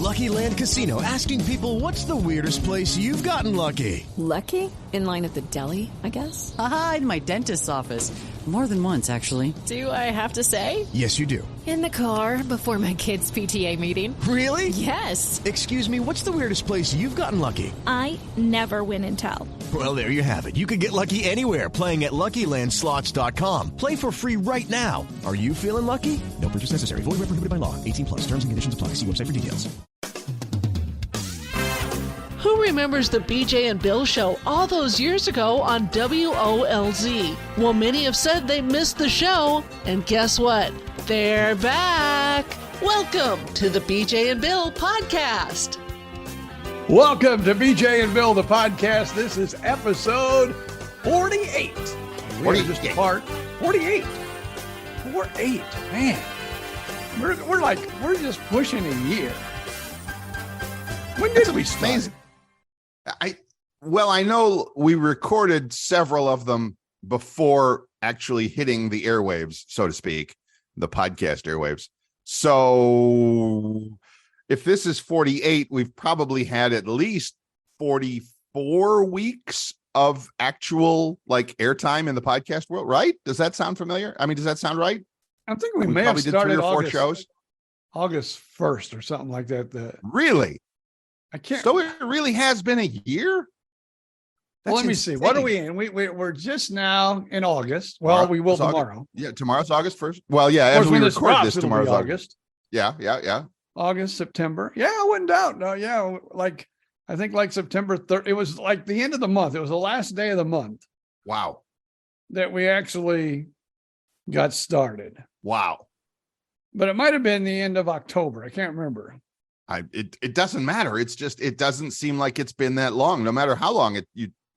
Lucky Land Casino, asking people, what's the weirdest place you've gotten lucky? Lucky? In line at the deli, I guess? Aha, in my dentist's office. More than once, actually. Do I have to say? Yes, you do. In the car before my kids' PTA meeting. Really? Yes. Excuse me, what's the weirdest place you've gotten lucky? I never win and tell. Well, there you have it. You can get lucky anywhere, playing at LuckyLandSlots.com. Play for free right now. Are you feeling lucky? No purchase necessary. Void where prohibited by law. 18 plus. Terms and conditions apply. See website for details. Who remembers the BJ and Bill show all those years ago on WOLZ? Well, many have said they missed the show, and guess what? They're back. Welcome to the BJ and Bill podcast. Welcome to BJ and Bill, the podcast. This is episode 48. We're just a part 48. 48, man. We're just pushing a year. When did we start? I know we recorded several of them before actually hitting the airwaves, so to speak, the podcast airwaves. So if this is 48, we've probably had at least 44 weeks of actual airtime in the podcast world, right? Does that sound familiar? I mean, does that sound right? I think we may have started 3 or 4 shows. August 1st or something like that. Really? I can't. So it really has been a year? Well, let me see. What are we in? We're just now in August. Well, we will tomorrow. Yeah, tomorrow's August 1st. Well, yeah, as we record this, tomorrow's August. Yeah. August, September. Yeah, I wouldn't doubt. No, yeah, I think September 3rd. It was like the end of the month. It was the last day of the month. Wow. That we actually got started. Wow. But it might have been the end of October. I can't remember. It doesn't matter. It's just, it doesn't seem like it's been that long, no matter how long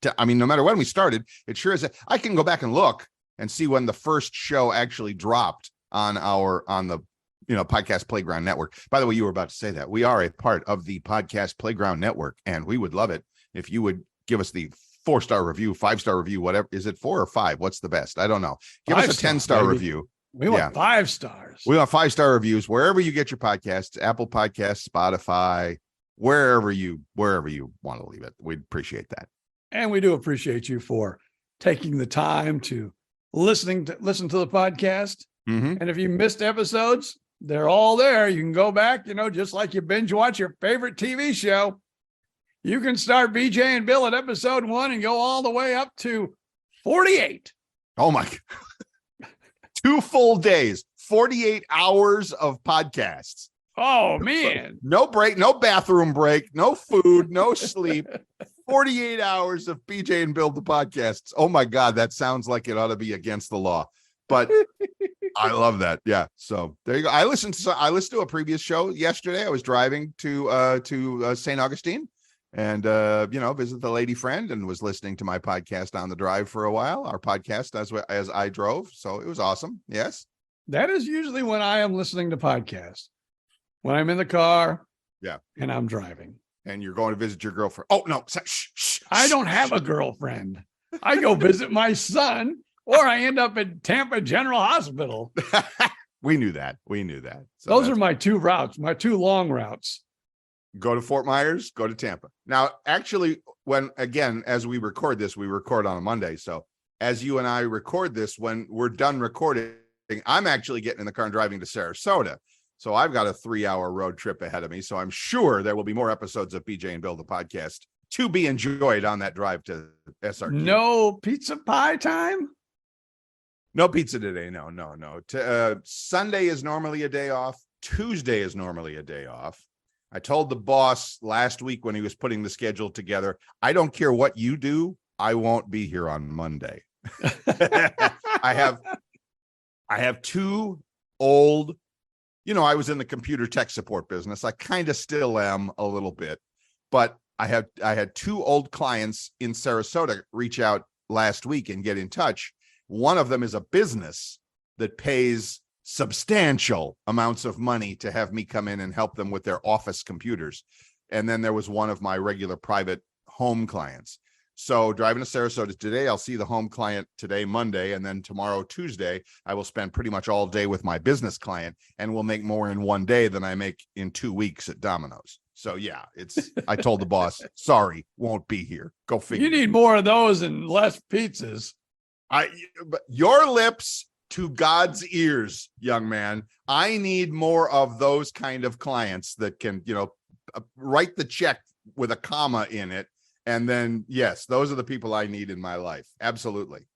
no matter when we started, it sure is. I can go back and look and see when the first show actually dropped on the Podcast Playground Network. By the way, you were about to say that we are a part of the Podcast Playground Network, and we would love it if you would give us the 4-star review, 5-star review, whatever. Is it 4 or 5? What's the best? I don't know. Give us a 10-star review. We want 5 stars. We want 5-star reviews wherever you get your podcasts, Apple Podcasts, Spotify, wherever you want to leave it. We'd appreciate that. And we do appreciate you for taking the time to listen to the podcast. Mm-hmm. And if you missed episodes, they're all there. You can go back, just like you binge watch your favorite TV show. You can start BJ and Bill at episode 1 and go all the way up to 48. Oh my God. 2 full days, 48 hours of podcasts. Oh man. No break, no bathroom break, no food, no sleep. 48 hours of BJ and Bill the podcasts. Oh my God, that sounds like it ought to be against the law. But I love that. Yeah. So there you go. I listened to a previous show yesterday. I was driving to St. Augustine and visit the lady friend, and was listening to my podcast on the drive for a while. Our podcast as I drove. So it was awesome. Yes. That is usually when I am listening to podcasts. When I'm in the car. Yeah. And I'm driving. And you're going to visit your girlfriend. Oh no. I don't have a girlfriend. I go visit my son, or I end up at Tampa General Hospital. We knew that. So those are my 2 routes, my 2 long routes. Go to Fort Myers, go to Tampa. Now, actually, as we record this, we record on a Monday. So as you and I record this, when we're done recording, I'm actually getting in the car and driving to Sarasota. So I've got a 3-hour road trip ahead of me. So I'm sure there will be more episodes of BJ and Bill, the podcast, to be enjoyed on that drive to SRQ. No pizza pie time? No pizza today. No. Sunday is normally a day off. Tuesday is normally a day off. I told the boss last week when he was putting the schedule together, I don't care what you do, I won't be here on Monday. I have 2 old, I was in the computer tech support business. I kind of still am a little bit, but I had 2 old clients in Sarasota reach out last week and get in touch. One of them is a business that pays substantial amounts of money to have me come in and help them with their office computers. And then there was one of my regular private home clients. So driving to Sarasota today, I'll see the home client today, Monday, and then tomorrow, Tuesday, I will spend pretty much all day with my business client, and we'll make more in one day than I make in 2 weeks at Domino's. So yeah, I told the boss, sorry, won't be here. Go figure. You need more of those and less pizzas. But your lips to God's ears, young man. I need more of those kind of clients that can, write the check with a comma in it. And then, yes, those are the people I need in my life. Absolutely.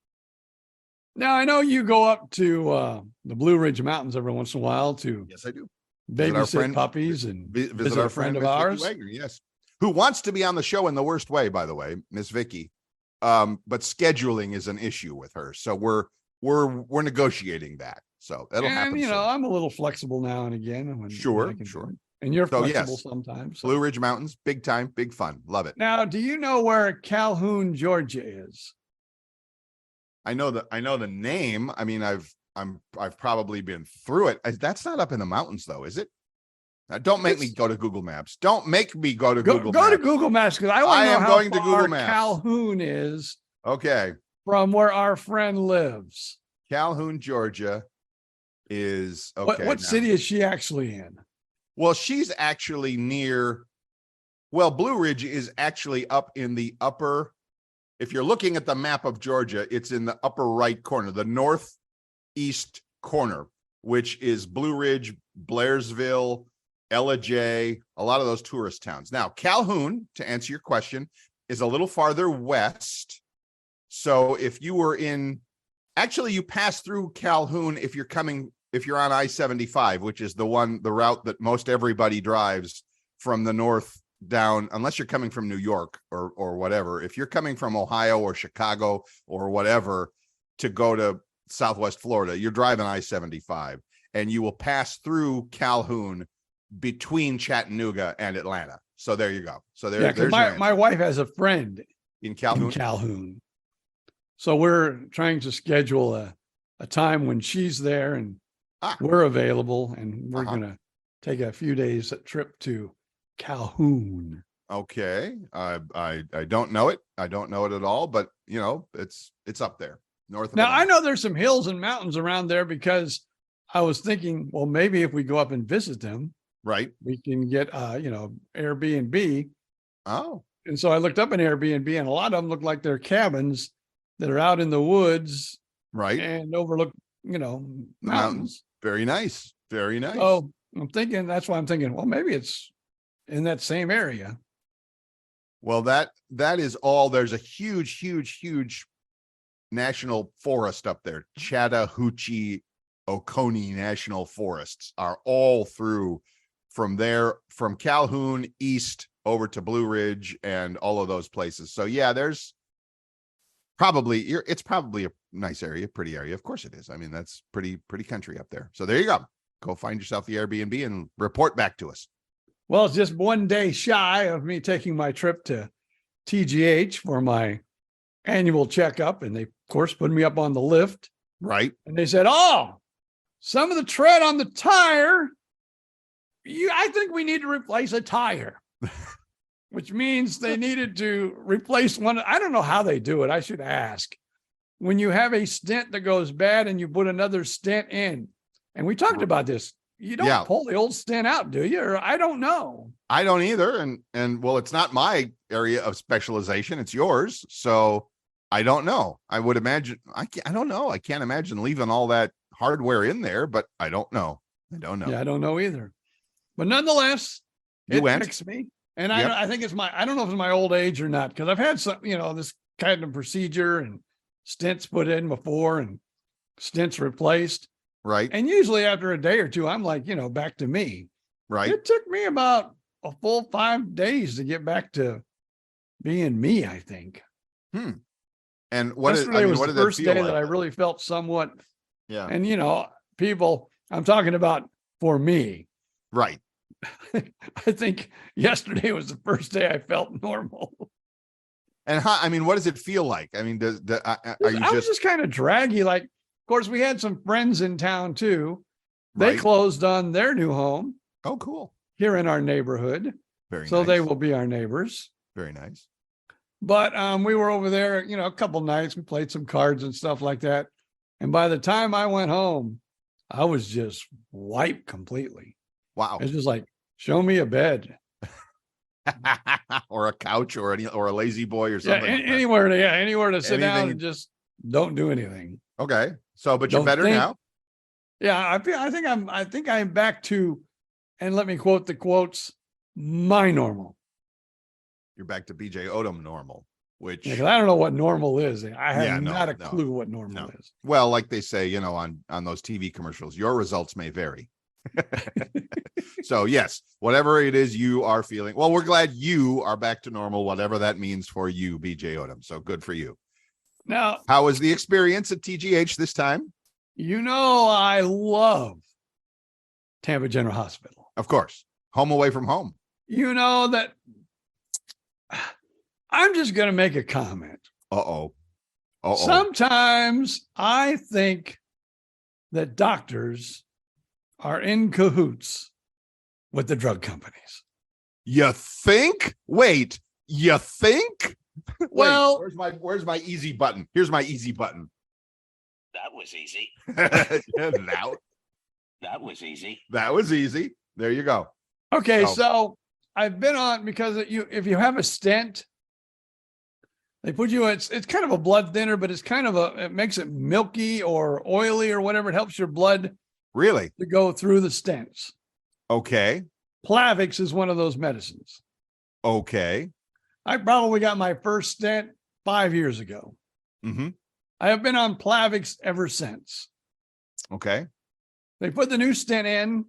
Now, I know you go up to the Blue Ridge Mountains every once in a while to Yes, I do. babysit puppies and visit our friend of Miss Vicky ours. Wagner, yes, who wants to be on the show in the worst way, by the way, Miss Vicky. But scheduling is an issue with her. So we're negotiating that. So that'll happen. And, soon. I'm a little flexible now and again. When Sure. I can do it. And you're So, flexible yes. sometimes. Blue Ridge Mountains, big time, big fun. Love it. Now, do you know where Calhoun, Georgia is? I know the name. I mean, I've probably been through it. That's not up in the mountains though, is it? Don't make me go to Google Maps. Don't make me go to Google Maps. Go to Google Maps because I want to know am how going to far Google Maps. Calhoun is Okay. from where our friend lives. Calhoun, Georgia is okay. What now. city is she actually in? Well, she's actually near. Well, Blue Ridge is actually up in the upper. If you're looking at the map of Georgia, it's in the upper right corner, the northeast corner, which is Blue Ridge, Blairsville, Ellijay, a lot of those tourist towns. Now, Calhoun, to answer your question, is a little farther west. So if you were actually you pass through Calhoun if you're on I-75, which is the route that most everybody drives from the north down, unless you're coming from New York or whatever. If you're coming from Ohio or Chicago or whatever to go to Southwest Florida, you're driving I-75 and you will pass through Calhoun between Chattanooga and Atlanta. So there you go. So there's my wife has a friend in Calhoun. in Calhoun. So we're trying to schedule a time when she's there and we're available, and we're going to take a few days trip to Calhoun. Okay. I don't know it. I don't know it at all, but it's up there north of Now, Atlanta. I know there's some hills and mountains around there because I was thinking, well, maybe if we go up and visit them, right, we can get Airbnb. Oh. And so I looked up an Airbnb, and a lot of them look like they're cabins that are out in the woods, right, and overlook mountains. Very nice. Very nice. So that's why I'm thinking, well, maybe it's in that same area. Well, that is all. There's a huge national forest up there. Chattahoochee Oconee National Forests are all through from Calhoun east over to Blue Ridge and all of those places. So yeah, it's probably a nice area, pretty area. Of course it is. I mean, that's pretty country up there. So there you go. Go find yourself the Airbnb and report back to us. Well, it's just one day shy of me taking my trip to TGH for my annual checkup. And they, of course, put me up on the lift. Right. And they said, some of the tread on the tire, I think we need to replace a tire, which means they needed to replace one. I don't know how they do it. I should ask. When you have a stent that goes bad and you put another stent in, and we talked about this, you don't pull the old stent out, do you? Or I don't know. I don't either. And well, it's not my area of specialization. It's yours. So I don't know. I would imagine, I don't know. I can't imagine leaving all that hardware in there, but I don't know. Yeah, I don't know either. But nonetheless, it fixed me. And I think I don't know if it's my old age or not, because I've had some, this kind of procedure and stents put in before and stents replaced. Right. And usually after a day or two, I'm like, back to me. Right. It took me about a full 5 days to get back to being me, I think. And what is the first day that I really felt somewhat. Yeah. And people, I'm talking about for me. Right. I think yesterday was the first day I felt normal. And what does it feel like? I mean, I was just kind of draggy. Like, of course, we had some friends in town too. They Right. closed on their new home. Oh, cool. Here in our neighborhood. Very So nice. they will be our neighbors. Very nice. But we were over there, a couple nights. We played some cards and stuff like that. And by the time I went home, I was just wiped completely. Wow. It's just like, show me a bed. Or a couch or a lazy boy or something. Anywhere to sit down and just don't do anything. Okay. So, but you're Don't better think. now? Yeah, I think I'm back to, and let me quote the quotes, my normal. You're back to BJ Odom normal, which, Yeah, 'cause I don't know what normal is. I have Yeah, not a no. clue what normal is. well, like they say, on those TV commercials, your results may vary. So yes, whatever it is you are feeling, well, we're glad you are back to normal, whatever that means for you, BJ Odom. So good for you. Now, How was the experience at TGH this time? I love Tampa General Hospital. Of course, home away from home. You know that I'm just going to make a comment. Uh-oh. Sometimes I think that doctors are in cahoots with the drug companies. You think? Wait, you think? Well, where's my easy button? Here's my easy button. That was easy. that, That was easy. that was easy. There you go. okay, So- so I've been on because if you have a stent, they put you. It's kind of a blood thinner, but it's kind of it makes it milky or oily or whatever. It helps your blood Really? to go through the stents. Okay. Plavix is one of those medicines. Okay. I probably got my first stent 5 years ago. Mm-hmm. I have been on Plavix ever since. Okay. They put the new stent in,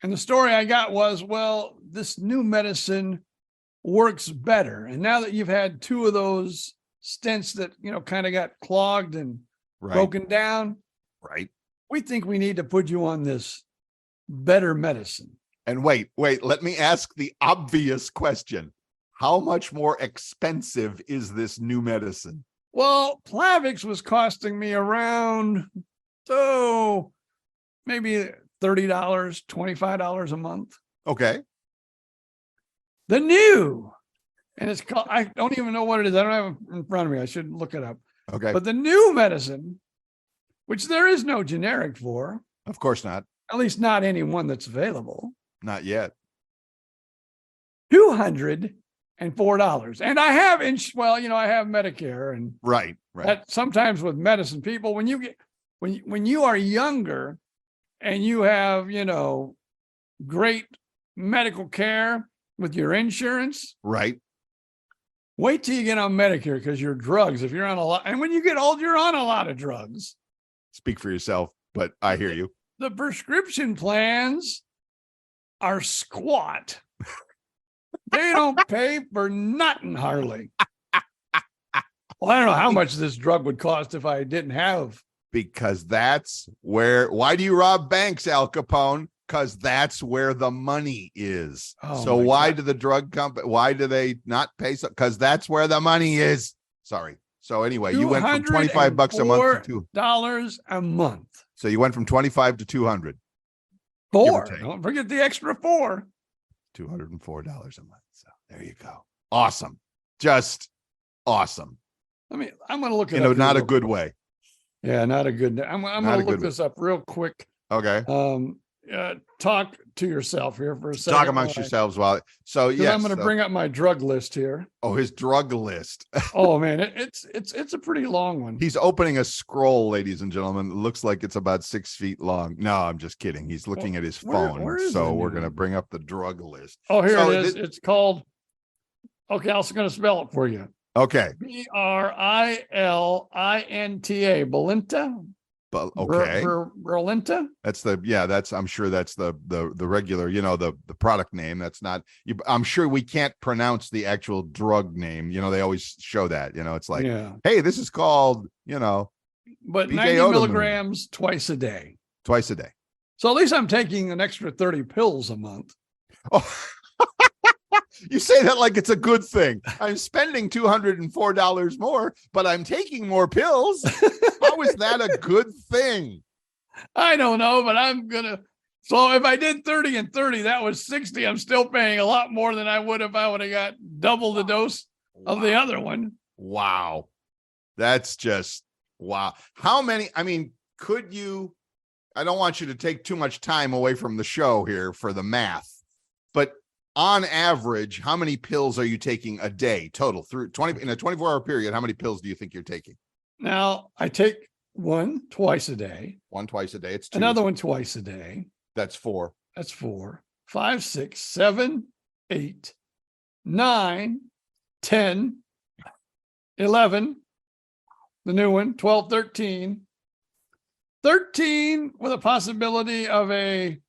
and the story I got was, well, this new medicine works better. And now that you've had two of those stents that, kind of got clogged and Right. broken down, Right. we think we need to put you on this better medicine. And wait, let me ask the obvious question. How much more expensive is this new medicine? Well, Plavix was costing me around, maybe $30, $25 a month. Okay. The new, and it's called, I don't even know what it is. I don't have it in front of me. I should look it up. Okay. But the new medicine, which there is no generic for, Of course not. at least not any one that's available, Not yet. $204. And I have, I have Medicare, and Right. Right. that sometimes with medicine, people, when you are younger and you have, great medical care with your insurance, Right. wait till you get on Medicare, because your drugs, if you're on a lot, and when you get old, you're on a lot of drugs. Speak for yourself, but I hear you. The prescription plans are squat. They don't pay for nothing hardly. Well, I don't know how much this drug would cost if I didn't have. Because that's why do you rob banks, Al Capone? Because that's where the money is. Oh, So my why God. do the drug company, why do they not pay? Because that's where the money is. Sorry. So anyway, you went from $25 a month to $204 a month. So you went from 25 to 200, Four. take. Don't forget the extra $4. $204 a month. So there you go. Awesome. Just awesome. I'm going to look it In up. not here a good real quick. way. Yeah, not a good. I'm Not going a to good look this up real quick. Okay. Talk to yourself here for a second. Talk amongst yourselves so yes. I'm going to bring up my drug list here. Oh, his drug list. Oh man, it's a pretty long one. He's opening a scroll, ladies and gentlemen. It looks like it's about 6 feet long. No, I'm just kidding. He's looking at his phone. where is So it we're now? going to bring up the drug list. Oh, here So it is. It's called. Okay, I'm going to spell it for you. Okay. Brilinta. Belinta. But okay. Berlinta. I'm sure that's the regular, the product name. That's not, I'm sure we can't pronounce the actual drug name. They always show that, it's like, Yeah, hey, this is called, but BJ 90 Odom. milligrams twice a day. twice a day. So at least I'm taking an extra 30 pills a month. Oh, you say that like it's a good thing. I'm spending $204 more, but I'm taking more pills. How is that a good thing? I don't know, but I'm gonna. So if I did 30 and 30, that was 60. I'm still paying a lot more than I would if I would have got double the dose. of the other one. Wow. That's just, wow. How many, I mean, could you, I don't want you to take too much time away from the show here for the math, but on average, how many pills are you taking a day total through in a 24-hour period? How many pills do you think you're taking? Now I take one twice a day. One twice a day. It's 2. Another one twice a day. That's 4. That's 4, 5, 6, 7, 8, 9, 10, 11, the new one, 12, 13, 13 with a possibility of a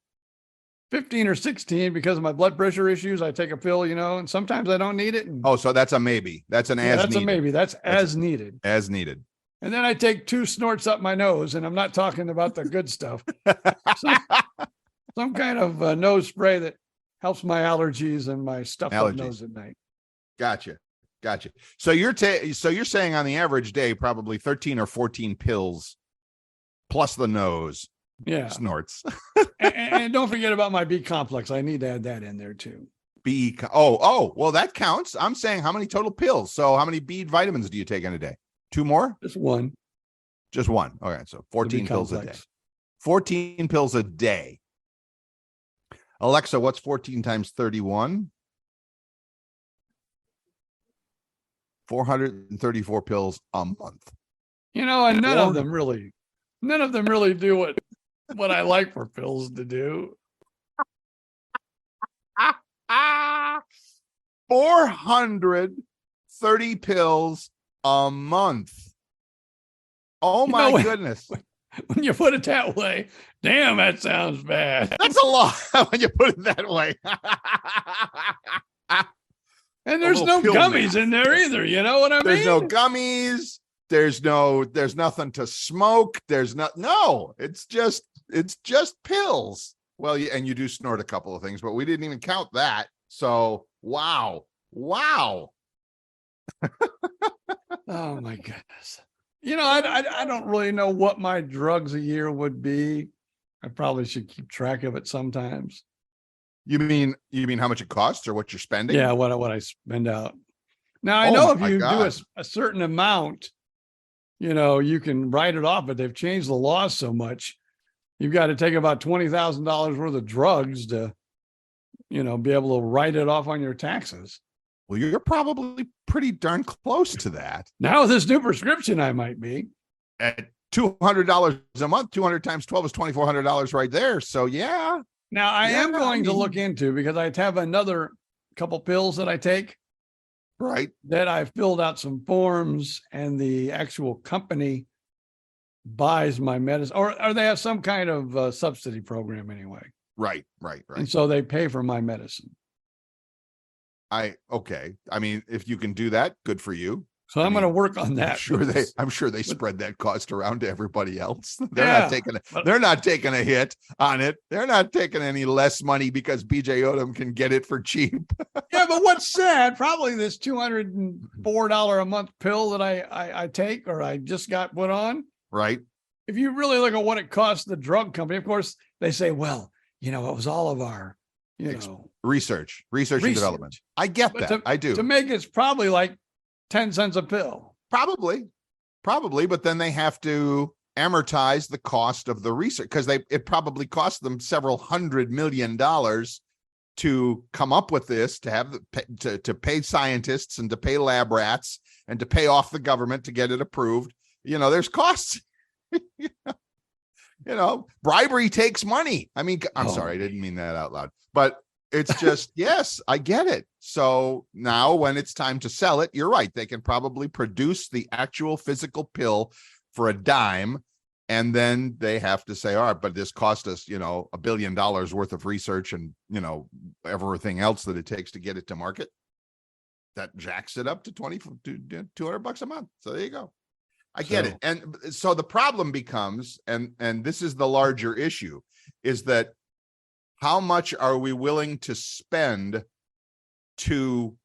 15 or 16 because of my blood pressure issues. I take a pill, and sometimes I don't need it. And, oh, so that's a maybe. That's an as that's needed. a maybe. That's as needed. As needed. And then I take 2 snorts up my nose, and I'm not talking about the good stuff. Some kind of nose spray that helps my allergies and my stuffed up nose at night. Gotcha. So you're saying on the average day, probably 13 or 14 pills plus the nose. Yeah. Snorts. and don't forget about my B complex. I need to add that in there too. Well, that counts. I'm saying how many total pills. So how many B vitamins do you take in a day? 2 more? Just one. Just one. All right. So 14 pills a day. 14 pills a day. Alexa, what's 14 times 31? 434 pills a month. And none of them really do what I like for pills to do. 430 pills a month. Oh my goodness. When you put it that way, damn, that sounds bad. That's a lot when you put it that way. And there's no gummies in there either. You know what I mean? There's no gummies. There's nothing to smoke. It's just pills. Well, and you do snort a couple of things, but we didn't even count that. So, wow. Oh my goodness. I don't really know what my drugs a year would be. I probably should keep track of it sometimes. You mean how much it costs or what you're spending? Yeah, what I spend out. Now I know if you do a certain amount, you can write it off, but they've changed the laws so much. You've got to take about $20,000 worth of drugs to, be able to write it off on your taxes. Well, you're probably pretty darn close to that. Now with this new prescription, I might be. At $200 a month, 200 times 12 is $2,400 right there. So yeah. Now I am going to look into, because I have another couple pills that I take. Right. That I filled out some forms and the actual company buys my medicine, or they have some kind of subsidy program anyway. Right. And so they pay for my medicine. Okay. I mean, if you can do that, good for you. So I'm going to work on that. I'm sure they spread that cost around to everybody else. They're not taking a hit on it. They're not taking any less money because BJ Odom can get it for cheap. Yeah, but what's sad, probably this $204 a month pill that I take, or I just got put on. Right. If you really look at what it costs the drug company, of course, they say, well, it was all of our, research and development. I get that. I do. To make it's probably like 10 cents a pill. Probably, but then they have to amortize the cost of the research, because it probably cost them several $100 million to come up with this, to have to pay scientists and to pay lab rats and to pay off the government to get it approved. There's costs. Bribery takes money. I mean, I'm sorry, I didn't mean that out loud, but it's just, yes, I get it. So now when it's time to sell it, you're right. They can probably produce the actual physical pill for a dime. And then they have to say, all right, but this cost us, $1 billion worth of research and, everything else that it takes to get it to market. That jacks it up to $200 a month. So there you go. I get it. And so the problem becomes, and this is the larger issue, is that how much are we willing to spend to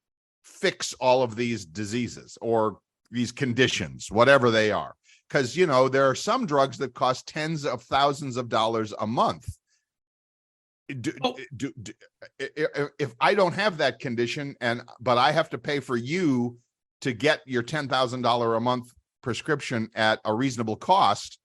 fix all of these diseases or these conditions, whatever they are? Because, there are some drugs that cost tens of thousands of dollars a month. If I don't have that condition, but I have to pay for you to get your $10,000 a month prescription at a reasonable cost,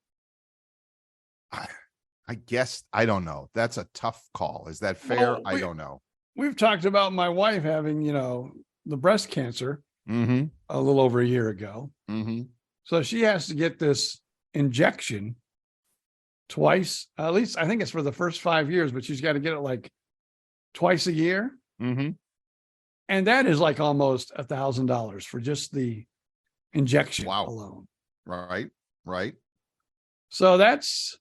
I guess, I don't know. That's a tough call. Is that fair? Well, I don't know. We've talked about my wife having, the breast cancer Mm-hmm. a little over a year ago. Mm-hmm. So she has to get this injection twice, at least I think it's for the first 5 years, but she's got to get it like twice a year. Mm-hmm. And that is like almost $1,000 for just the injection alone. Right. Right. So that's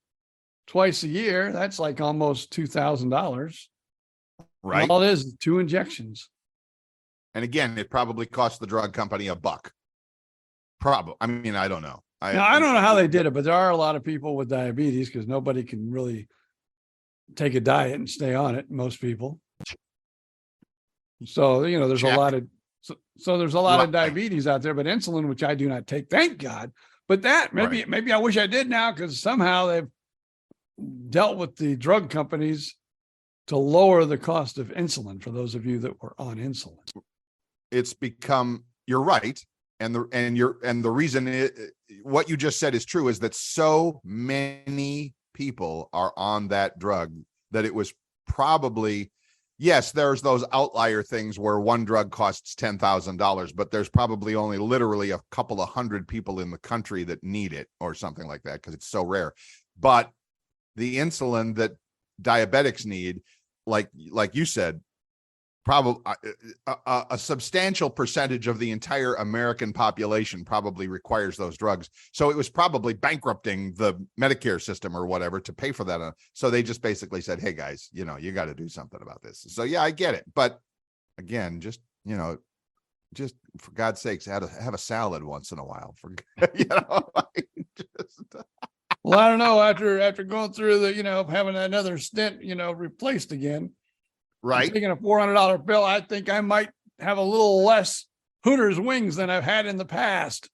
twice a year. That's like almost $2,000. Right. And all it is 2 injections. And again, it probably cost the drug company $1. Probably. I mean, I don't know. Now, I don't know how they did it, but there are a lot of people with diabetes because nobody can really take a diet and stay on it. Most people. So, there's a lot of, so there's a lot of diabetes out there, but insulin, which I do not take, thank God. But that maybe I wish I did now, because somehow they've dealt with the drug companies to lower the cost of insulin for those of you that were on insulin. It's become, you're right. And the reason what you just said is true, is that so many people are on that drug that it was probably, yes, there's those outlier things where one drug costs $10,000, but there's probably only literally a couple of hundred people in the country that need it or something like that, because it's so rare. But the insulin that diabetics need, like you said, probably a substantial percentage of the entire American population probably requires those drugs. So it was probably bankrupting the Medicare system or whatever to pay for that. So they just basically said, hey guys, you got to do something about this. So yeah, I get it. But again, just for God's sakes, have a salad once in a while. Well, I don't know, after going through the, having another stent, replaced again. Right. Taking a $400 bill, I think I might have a little less Hooters wings than I've had in the past.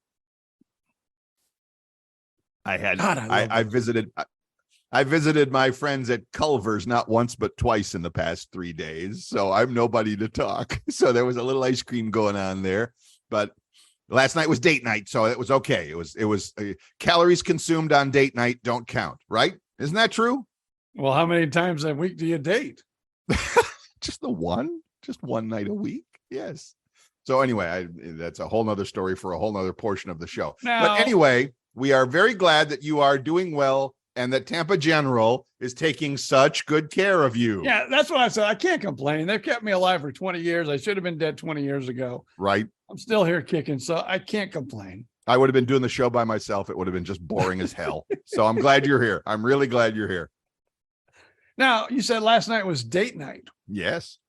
I visited my friends at Culver's not once but twice in the past 3 days, so I'm nobody to talk. So there was a little ice cream going on there, but last night was date night, so it was okay. It was calories consumed on date night don't count, right? Isn't that true? Well, how many times a week do you date? Just one night a week. Yes. So anyway, that's a whole nother story for a whole nother portion of the show. But anyway, we are very glad that you are doing well and that Tampa General is taking such good care of you. Yeah, that's what I said. I can't complain. They've kept me alive for 20 years. I should have been dead 20 years ago. Right. I'm still here kicking, so I can't complain. I would have been doing the show by myself. It would have been just boring as hell. So I'm glad you're here. I'm really glad you're here. Now, you said last night was date night. Yes.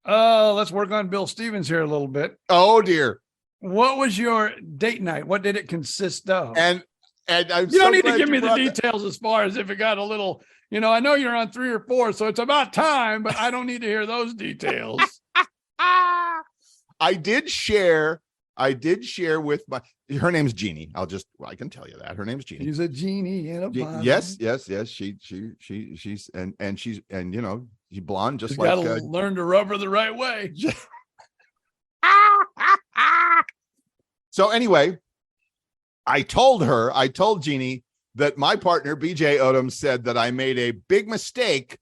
Let's work on Bill Stevens here a little bit. Oh dear. What was your date night? What did it consist of? And I'm you don't need to give me the details as far as if it got a little, I know you're on 3 or 4, so it's about time, but I don't need to hear those details. I did share with her name's Jeannie. I can tell you that her name's Jeannie. She's a genie in a bottle. Yes. She's and she's blonde, just she's like gotta learn to rub her the right way. So anyway, I told Jeannie that my partner BJ Odom said that I made a big mistake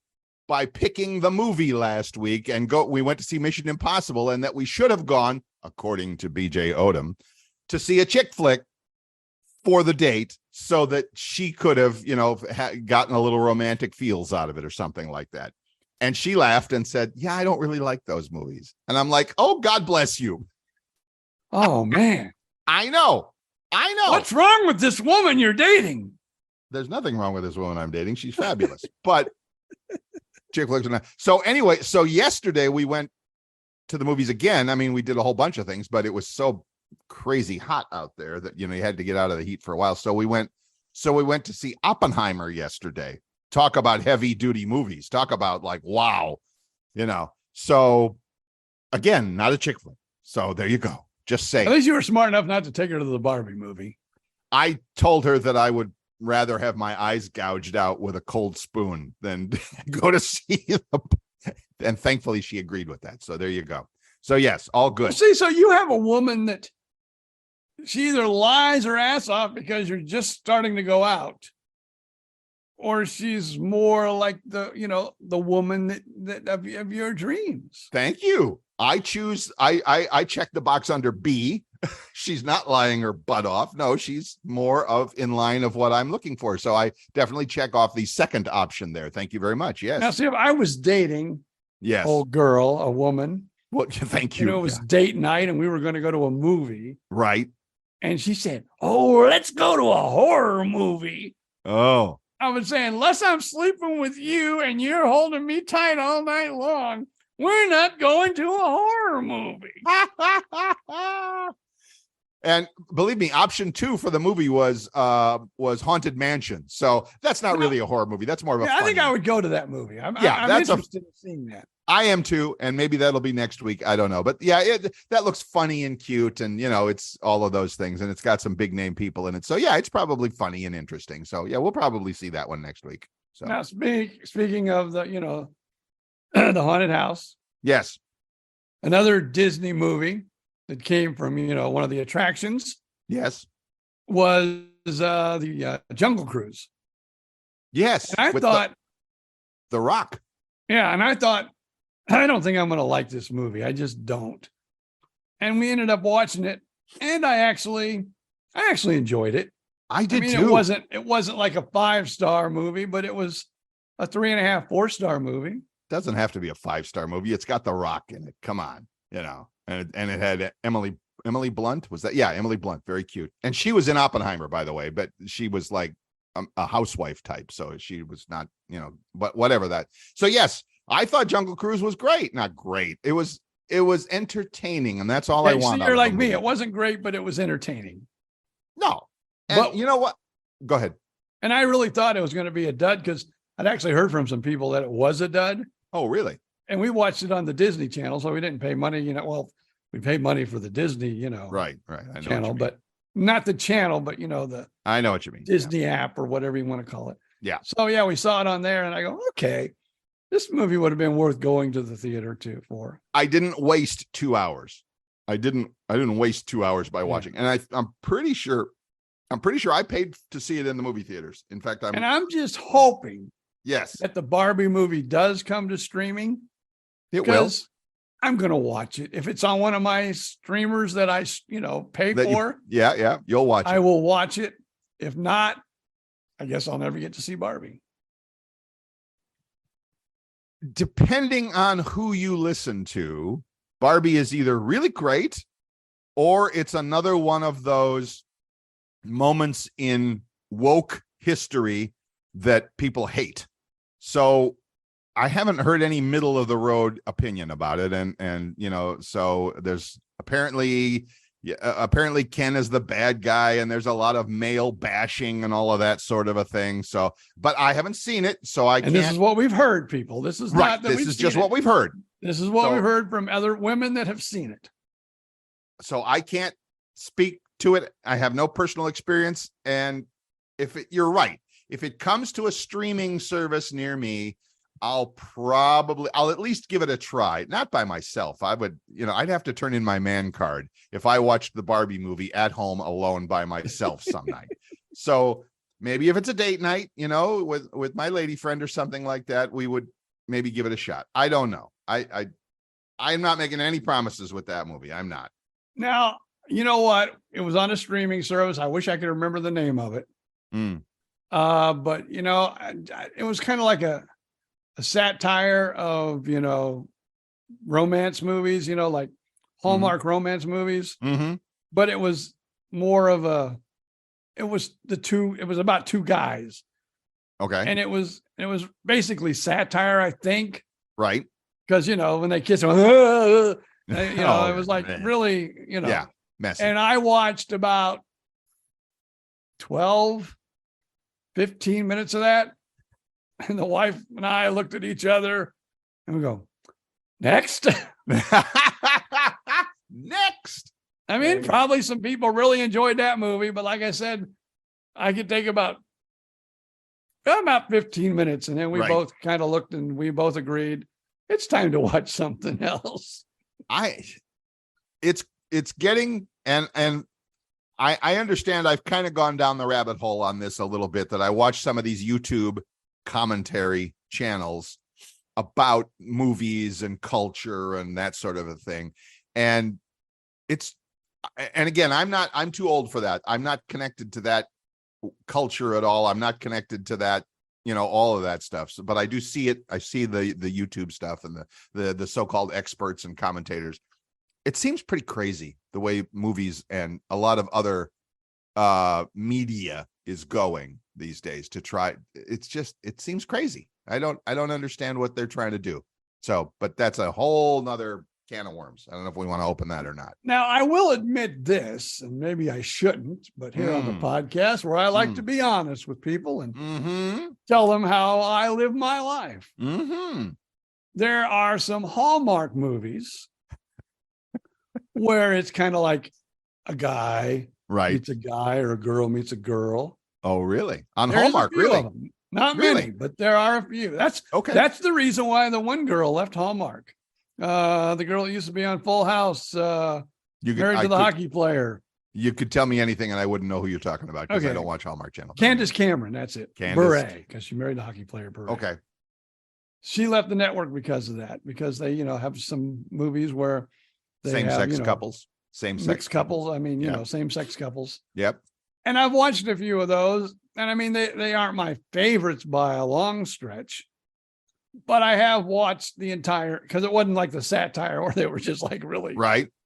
by picking the movie last week we went to see Mission Impossible, and that we should have gone, according to BJ Odom, to see a chick flick for the date so that she could have, gotten a little romantic feels out of it or something like that. And she laughed and said, yeah, I don't really like those movies. And I'm like, oh, God bless you. Oh, man. I know. What's wrong with this woman you're dating? There's nothing wrong with this woman I'm dating. She's fabulous. But chick flicks are not. So anyway, yesterday we went to the movies again. I mean, we did a whole bunch of things, but it was so crazy hot out there that, you had to get out of the heat for a while. So we went to see Oppenheimer yesterday. Talk about heavy duty movies. Talk about like, wow, so again, not a chick flick. So there you go. Just say, at least you were smart enough not to take her to the Barbie movie. I told her that I would rather have my eyes gouged out with a cold spoon than go to see them. And thankfully she agreed with that. So there you go. So yes, all good. See, so you have a woman that she either lies her ass off because you're just starting to go out, or she's more like the woman that of your dreams. Thank you. I check the box under B. She's not lying her butt off. No, she's more of in line of what I'm looking for. So I definitely check off the second option there. Thank you very much. Yes. Now, see, if I was dating yes. old girl, a woman. Well, thank you. It was date night and we were going to go to a movie. Right. And she said, "Oh, let's go to a horror movie." Oh. I was saying, unless I'm sleeping with you and you're holding me tight all night long, we're not going to a horror movie. And believe me, option 2 for the movie was Haunted Mansion. So that's not really a horror movie. That's more of a I think I would go to that movie. I'm interested in seeing that. I am too. And maybe that'll be next week. I don't know. But yeah, that looks funny and cute. And, it's all of those things. And it's got some big name people in it. So yeah, it's probably funny and interesting. So yeah, we'll probably see that one next week. So now speaking of the, the haunted house. Yes. Another Disney movie that came from, one of the attractions. Yes. Was the Jungle Cruise. Yes. And I thought the Rock. Yeah. And I thought, I don't think I'm going to like this movie. I just don't. And we ended up watching it. And I actually enjoyed it. I did too. It wasn't like a 5-star movie, but it was a 3.5, 4-star movie. Doesn't have to be a 5-star movie. It's got The Rock in it. Come on, and it had Emily Blunt. Was that? Yeah, Emily Blunt. Very cute. And she was in Oppenheimer, by the way, but she was like a housewife type. So she was not, but whatever that. So yes, I thought Jungle Cruise was great. Not great. It was entertaining. And that's all I want. So you're like me. It wasn't great, but it was entertaining. No. And but you know what? Go ahead. And I really thought it was going to be a dud because I'd actually heard from some people that it was a dud. Oh, really? And we watched it on the Disney Channel, so we didn't pay money. We paid money for the Disney, right. I know channel, but not the channel, but the. I know what you mean. Disney app or whatever you want to call it. Yeah. So yeah, we saw it on there, and I go, okay, this movie would have been worth going to the theater for. I didn't waste 2 hours. I didn't waste 2 hours by watching, and I'm pretty sure I paid to see it in the movie theaters. In fact, I'm just hoping. Yes. That the Barbie movie does come to streaming. It will. I'm going to watch it. If it's on one of my streamers that I, pay for. You'll watch it. I will watch it. If not, I guess I'll never get to see Barbie. Depending on who you listen to, Barbie is either really great or it's another one of those moments in woke history that people hate. So I haven't heard any middle of the road opinion about it. And so there's apparently Ken is the bad guy and there's a lot of male bashing and all of that sort of a thing. So, but I haven't seen it. So I can't. This is what we've heard, people. This is right. This is just what we've heard. This is what we've heard from other women that have seen it. So I can't speak to it. I have no personal experience. And you're right. If it comes to a streaming service near me, I'll at least give it a try. Not by myself. I would, I'd have to turn in my man card if I watched the Barbie movie at home alone by myself some night. So maybe if it's a date night, with my lady friend or something like that, we would maybe give it a shot. I don't know. I'm not making any promises with that movie. I'm not. Now, you know what? It was on a streaming service. I wish I could remember the name of it. But it was kind of like a satire of, romance movies, like Hallmark romance movies. Mm-hmm. But it was more of it was about two guys. Okay. And it was basically satire, I think. Right. Because, when they kiss, it was like really, Yeah. Messy. And I watched about 15 minutes of that. And the wife and I looked at each other and we go, next. Next. I mean, probably some people really enjoyed that movie, but like I said, I could take about 15 minutes. And then we both kind of looked and we both agreed it's time to watch something else. It's getting, and I understand. I've kind of gone down the rabbit hole on this a little bit, that I watch some of these YouTube commentary channels about movies and culture and that sort of a thing. And again, I'm too old for that. I'm not connected to that culture at all. I'm not connected to that, all of that stuff. So, but I do see it. I see the YouTube stuff and the so-called experts and commentators. It seems pretty crazy the way movies and a lot of other media is going these days to try. It seems crazy. I don't understand what they're trying to do. So, but that's a whole nother can of worms. I don't know if we want to open that or not. Now, I will admit this, and maybe I shouldn't, but here on the podcast, where I like to be honest with people and tell them how I live my life. There are some Hallmark movies where it's kind of like a guy meets a guy, or a girl meets a girl. Oh, really? On Hallmark, really? Not many, but there are a few. That's okay. That's the reason why the one girl left Hallmark. The girl that used to be on Full House, married to the hockey player. You could tell me anything and I wouldn't know who you're talking about, because I don't watch Hallmark Channel. Candace Cameron, that's it. Bure, because she married the hockey player Bure. Okay. She left the network because of that, because they, have some movies where they same-sex couples. Same-sex couples. I mean, same-sex couples. Yep. And I've watched a few of those. And I mean, they aren't my favorites by a long stretch. But I have watched the entire, because it wasn't like the satire where they were just like really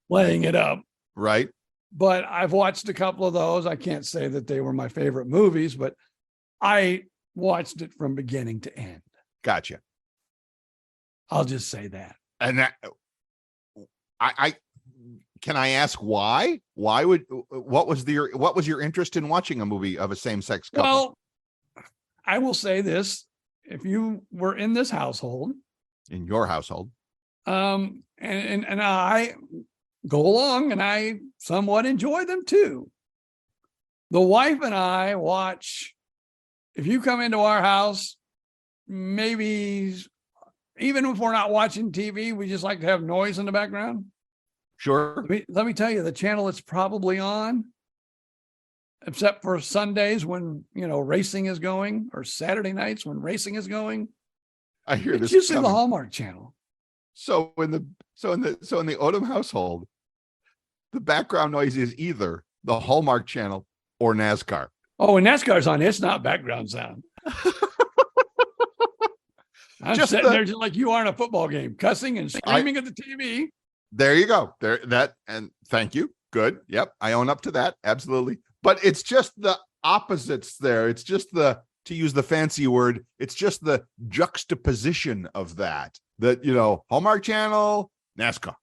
laying it up. Right. But I've watched a couple of those. I can't say that they were my favorite movies, but I watched it from beginning to end. Gotcha. I'll just say that. And that, I can I ask why? What was your interest in watching a movie of a same-sex couple? Well, I will say this. If you were in this household, in your household, and I go along and I somewhat enjoy them too. The wife and I watch, if you come into our house, maybe even if we're not watching TV, we just like to have noise in the background. Sure. Let me tell you, the channel it's probably on, except for Sundays when, racing is going, or Saturday nights when racing is going. I hear this. It's usually the Hallmark Channel. So in the Odom household, the background noise is either the Hallmark Channel or NASCAR. Oh, when NASCAR's on, it's not background sound. I'm just sitting there just like you are in a football game, cussing and screaming at the TV. There you go. And thank you. Good. Yep. I own up to that. Absolutely. But it's just the opposites there. It's just to use the fancy word, it's just the juxtaposition of that, Hallmark Channel, NASCAR.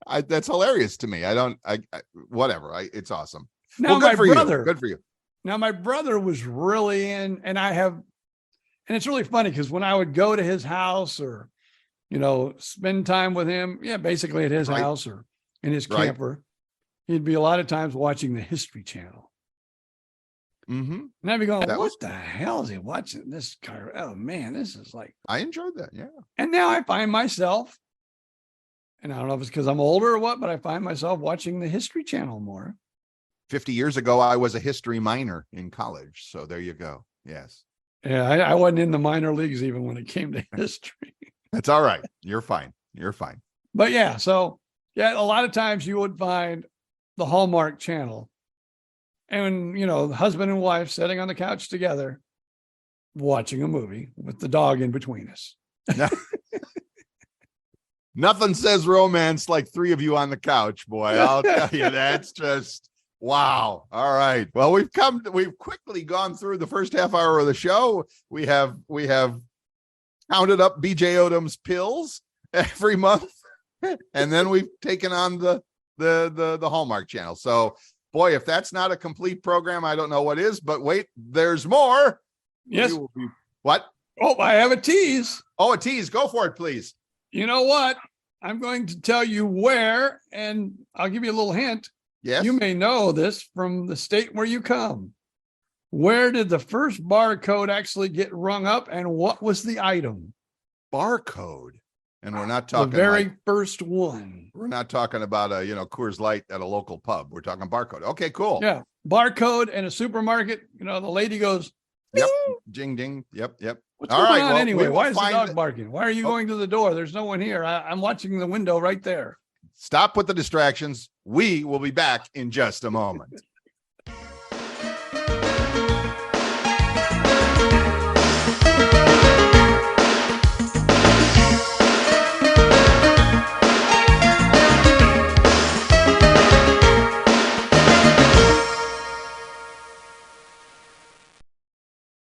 That's hilarious to me. It's awesome. Now, well, good for you. Now, my brother was really in, and it's really funny because when I would go to his house or, spend time with him, basically at his house or in his camper, he'd be a lot of times watching the History Channel. And I'd be going, what the hell is he watching this guy? Oh man, this is like, I enjoyed that. Yeah. And now I find myself, and I don't know if it's because I'm older or what, but I find myself watching the History Channel more. 50 years ago, I was a history minor in college. So there you go. Yes. Yeah. I wasn't in the minor leagues even when it came to history. That's all right. You're fine. But a lot of times you would find the Hallmark Channel and, husband and wife sitting on the couch together, watching a movie with the dog in between us. Nothing says romance like three of you on the couch, boy. I'll tell you, that's just wow. All right. Well, we've quickly gone through the first half hour of the show. We have counted up BJ Odom's pills every month, and then we've taken on the Hallmark Channel. So, boy, if that's not a complete program, I don't know what is. But wait, there's more. Yes. What? Oh, I have a tease. Oh, a tease. Go for it, please. You know what? I'm going to tell you where, and I'll give you a little hint. Yes. You may know this from the state where you come. Where did the first barcode actually get rung up, and what was the item? Barcode. And we're not talking the very first one. We're not talking about a, Coors Light at a local pub. We're talking barcode. Okay, cool. Yeah. Barcode in a supermarket. The lady goes, Yep. Jing, ding. Yep. what's All going right, on well, anyway? we will Why is the find dog it. barking? Why are you going to the door? There's no one here. I'm watching the window right there. Stop with the distractions. We will be back in just a moment.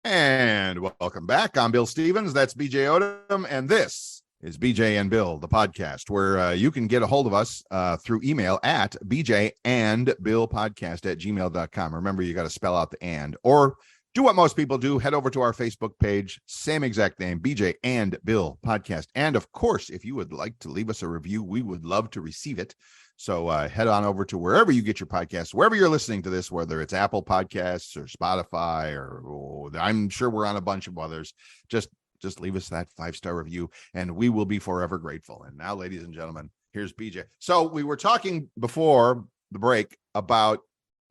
And welcome back. I'm Bill Stevens. That's BJ Odom. And this is BJ and Bill, the podcast, where you can get a hold of us through email at bjandbillpodcast@gmail.com. Remember, you got to spell out the and, or do what most people do. Head over to our Facebook page, same exact name, BJ and Bill Podcast. And of course, if you would like to leave us a review, we would love to receive it. So head on over to wherever you get your podcasts, wherever you're listening to this, whether it's Apple Podcasts or Spotify, or I'm sure we're on a bunch of others. Just leave us that 5-star review and we will be forever grateful. And now, ladies and gentlemen, here's BJ. So we were talking before the break about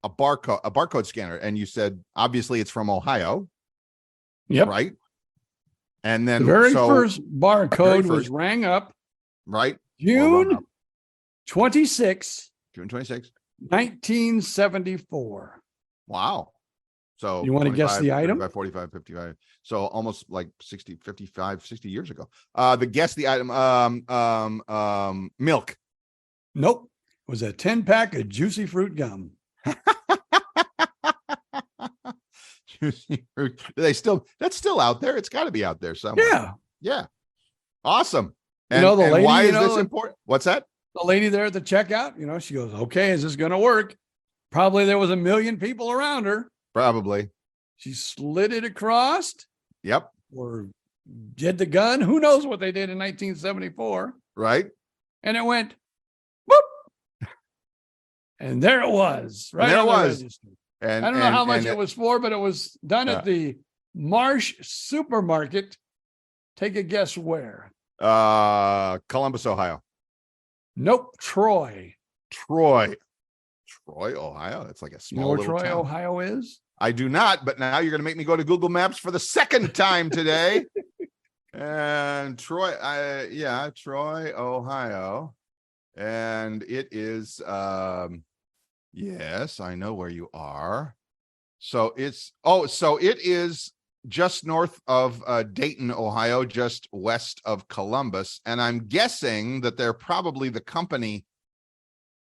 a barcode scanner, and you said obviously it's from Ohio. Yep. Right. And then the very first barcode was rang up. Right. June 26, June 26, 1974. Wow. So you want to guess the item? 45, 55. So almost like 60 years ago. Guess the item. Milk. Nope. It was a 10-pack of Juicy Fruit gum. Juicy Fruit. That's still out there. It's got to be out there somewhere. Yeah. Awesome. And, the lady, why is this important? What's that? The lady there at the checkout, she goes, okay, is this going to work? Probably there was 1 million people around her. Probably. She slid it across. Yep. Or did the gun. Who knows what they did in 1974. Right. And it went, boop. And there it was. Right. There it was. Register. And I don't know how much it was for, but it was done at the Marsh Supermarket. Take a guess where? Columbus, Ohio. Nope. Troy, Ohio. That's like a small you know where little Troy, town. Ohio is? I do not, but now you're going to make me go to Google Maps for the second time today. And Troy, Ohio. And it is, yes, I know where you are. So it is just north of Dayton, Ohio, just west of Columbus. And I'm guessing that they're probably the company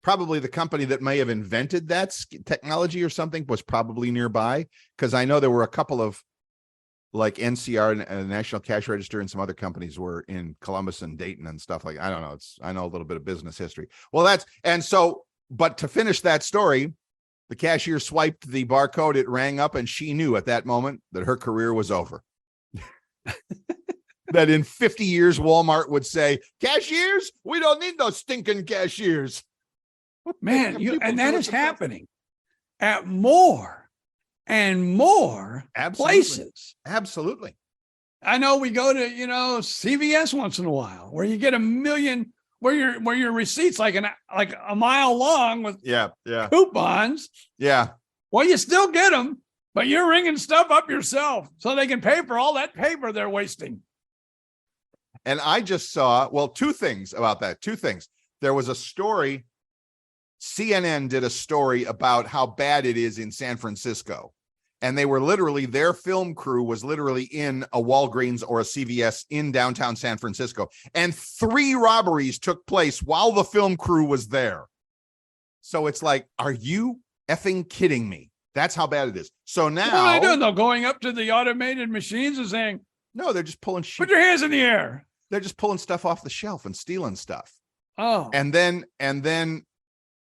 that may have invented that technology or something was probably nearby, because I know there were a couple of like NCR and National Cash Register and some other companies were in Columbus and Dayton and stuff like, I don't know. I know a little bit of business history. Well, but to finish that story, the cashier swiped the barcode, it rang up, and she knew at that moment that her career was over. That in 50 years, Walmart would say, cashiers, we don't need those stinking cashiers. Man, and that is happening at more and more places. Absolutely. I know we go to, CVS once in a while where you get 1 million, where your receipt's like a mile long with coupons. Yeah. Well, you still get them, but you're ringing stuff up yourself so they can pay for all that paper they're wasting. And I just saw, two things about that. Two things. There was a story. CNN did a story about how bad it is in San Francisco. And they were their film crew was literally in a Walgreens or a CVS in downtown San Francisco. And 3 robberies took place while the film crew was there. So it's like, are you effing kidding me? That's how bad it is. So now. What are they doing though? Going up to the automated machines and saying, no, they're just pulling shit. Put your hands in the air. They're just pulling stuff off the shelf and stealing stuff. Oh. And then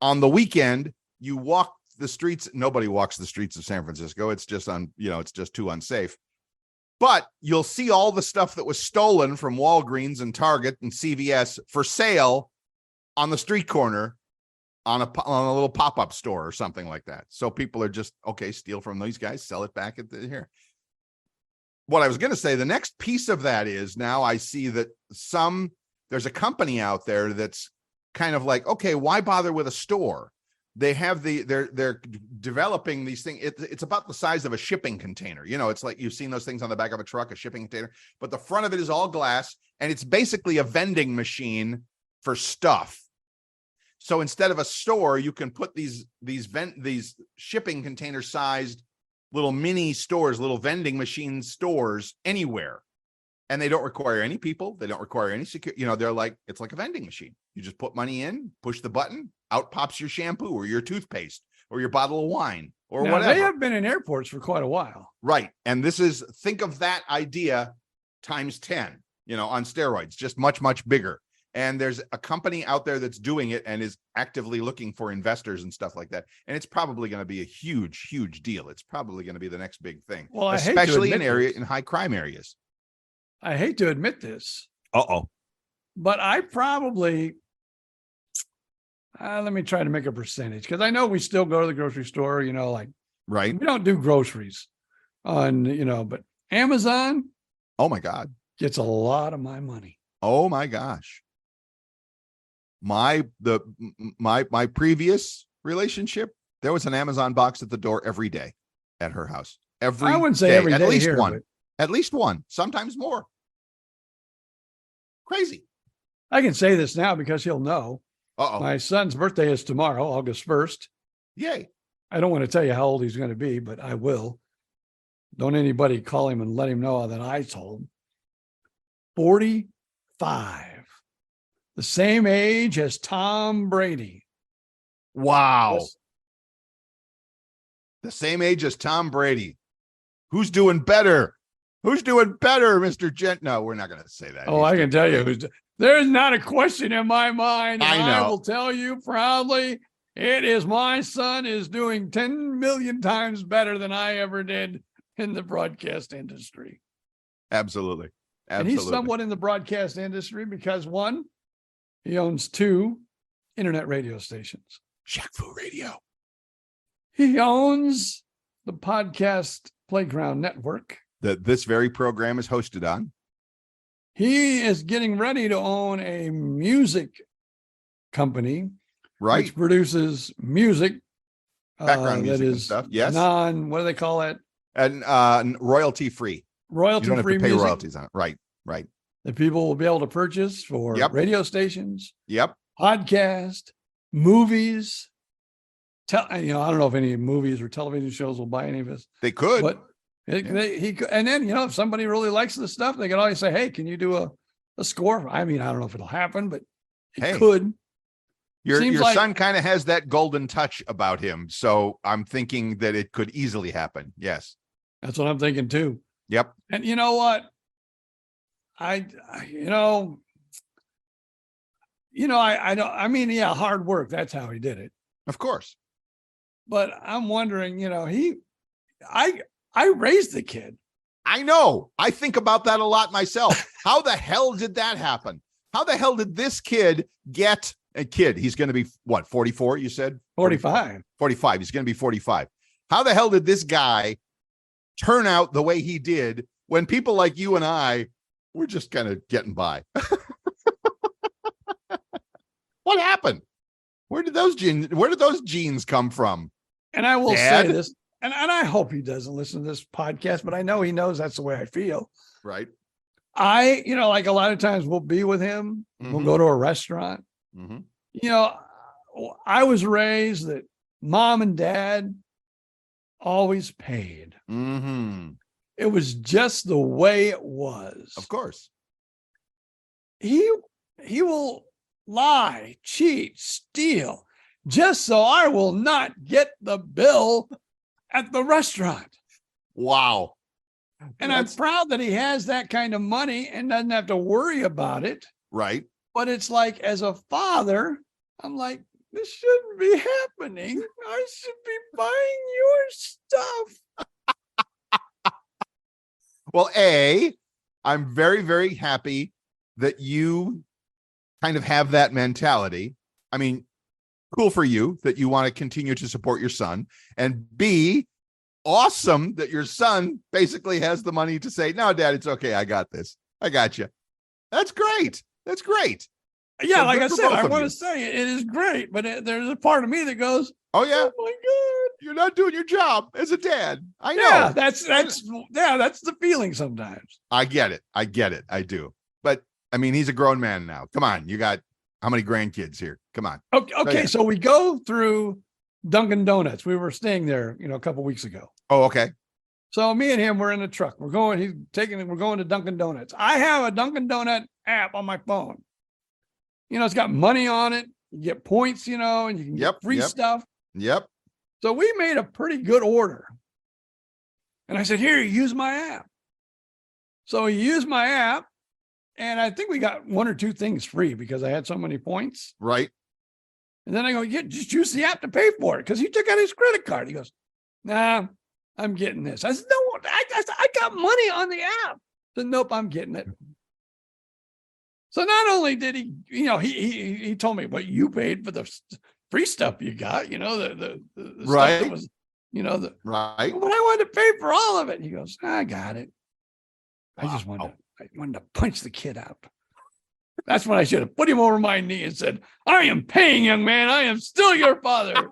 on the weekend, you walk the streets. Nobody walks the streets of San Francisco. It's just it's just too unsafe. But you'll see all the stuff that was stolen from Walgreens and Target and CVS for sale on the street corner on a little pop-up store or something like that. So people are just, okay, steal from these guys, sell it back at here. What I was going to say, the next piece of that is now I see that there's a company out there that's kind of like, okay, why bother with a store? They have they're developing these things. It's about the size of a shipping container. You know, it's like you've seen those things on the back of a truck, a shipping container, but the front of it is all glass, and it's basically a vending machine for stuff. So instead of a store, you can put these shipping container sized little mini stores, little vending machine stores anywhere. And they don't require any people. They don't require any security. You know, they're like, it's like a vending machine. You just put money in, push the button, out pops your shampoo or your toothpaste or your bottle of wine or now, whatever. They have been in airports for quite a while. Right. And this is, think of that idea times 10, you know, on steroids, just much, much bigger. And there's a company out there that's doing it and is actively looking for investors and stuff like that. And it's probably going to be a huge, huge deal. It's probably going to be the next big thing, well, especially in high crime areas. I hate to admit this. Uh-oh. But I probably, let me try to make a percentage, because I know we still go to the grocery store, you know, like, right. We don't do groceries on, you know, but Amazon. Oh my God. Gets a lot of my money. Oh my gosh. My previous relationship, there was an Amazon box at the door every day at her house. I wouldn't say every day. At least here, one. But at least one, sometimes more. Crazy. I can say this now because he'll know. Uh-oh. My son's birthday is tomorrow, August 1st. Yay. I don't want to tell you how old he's going to be, but I will. Don't anybody call him and let him know that I told him. 45. The same age as Tom Brady. Wow. Yes. The same age as Tom Brady. Who's doing better? Who's doing better, Mr. Gent? No, we're not going to say that. Oh, I can tell you. There's not a question in my mind. I know. I will tell you proudly, it is my son is doing 10 million times better than I ever did in the broadcast industry. Absolutely. And he's somewhat in the broadcast industry because, one, he owns 2 internet radio stations. Shaq Fu Radio. He owns the Podcast Playground Network that this very program is hosted on. He is getting ready to own a music company, right, which produces music, background music and stuff. Yes, what do they call it? And royalty free. Royalty you don't free have to pay music royalties on it. Right, right. That people will be able to purchase for radio stations. Yep. Podcast, movies. I don't know if any movies or television shows will buy any of this. They could, but and then if somebody really likes the stuff, they can always say, "Hey, can you do a score?" I mean, I don't know if it'll happen, but it could. Your son kind of has that golden touch about him, so I'm thinking that it could easily happen. Yes, that's what I'm thinking too. Yep. And you know what? I don't. I mean, yeah, hard work. That's how he did it. Of course. But I'm wondering, I raised the kid. I know. I think about that a lot myself. How the hell did that happen? How the hell did this kid get a kid? He's going to be what, 44, you said? 45. 45. He's going to be 45. How the hell did this guy turn out the way he did when people like you and I were just kind of getting by? What happened? Where did those genes come from? And I will say this, and I hope he doesn't listen to this podcast, but I know he knows that's the way I feel. Right. Like a lot of times we'll be with him. Mm-hmm. We'll go to a restaurant. Mm-hmm. I was raised that mom and dad always paid. Mm-hmm. It was just the way it was. Of course. He will lie, cheat, steal, just so I will not get the bill at the restaurant. Wow. And I'm proud that he has that kind of money and doesn't have to worry about it. Right. But it's like, as a father, I'm like, this shouldn't be happening. I should be buying your stuff. Well, I'm very, very happy that you kind of have that mentality. I mean, cool for you that you want to continue to support your son. And B, awesome that your son basically has the money to say, no, Dad, it's okay. I got this. I got you. That's great. That's great. Yeah, So like good I for said, both I of want you. to say it is great, but there's a part of me that goes, Oh yeah, "Oh my god!" you're not doing your job as a dad. I know. Yeah, that's the feeling sometimes. I get it. I do. But I mean, he's a grown man now. Come on, you got how many grandkids here? Come on. Okay, yeah. so we go through Dunkin' Donuts. We were staying there, a couple weeks ago. Oh, okay. So me and him were in the truck. We're going to Dunkin' Donuts. I have a Dunkin' Donut app on my phone. It's got money on it. You get points, and you can get free stuff. Yep. So we made a pretty good order. And I said, here, use my app. So he used my app, and I think we got one or two things free because I had so many points. Right. And then I go, just use the app to pay for it because he took out his credit card. He goes, nah, I'm getting this. I said, no, I got money on the app. I said, nope, I'm getting it. So not only did he, he told me, but you paid for the free stuff you got, the right. Stuff that was, right. But I wanted to pay for all of it. He goes, I got it. I just wanted to punch the kid out. That's when I should have put him over my knee and said, I am paying, young man. I am still your father.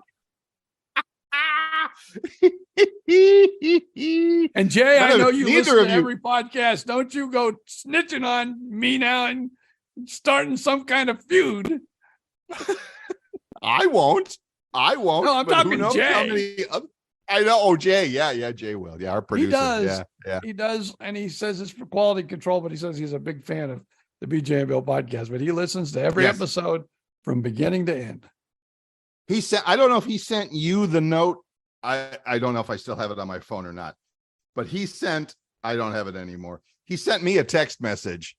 And Jay, I know you listen to every podcast. Don't you go snitching on me now and starting some kind of feud. I won't. No, I'm talking Jay. I know. Oh, Jay. Yeah, Jay will. Yeah, our producer. He does. Yeah. He does. And he says it's for quality control, but he says he's a big fan of the BJ and Bill podcast, but he listens to every episode from beginning to end. He sent, I don't know if he sent you the note. I don't know if I still have it on my phone or not, but he sent, I don't have it anymore. He sent me a text message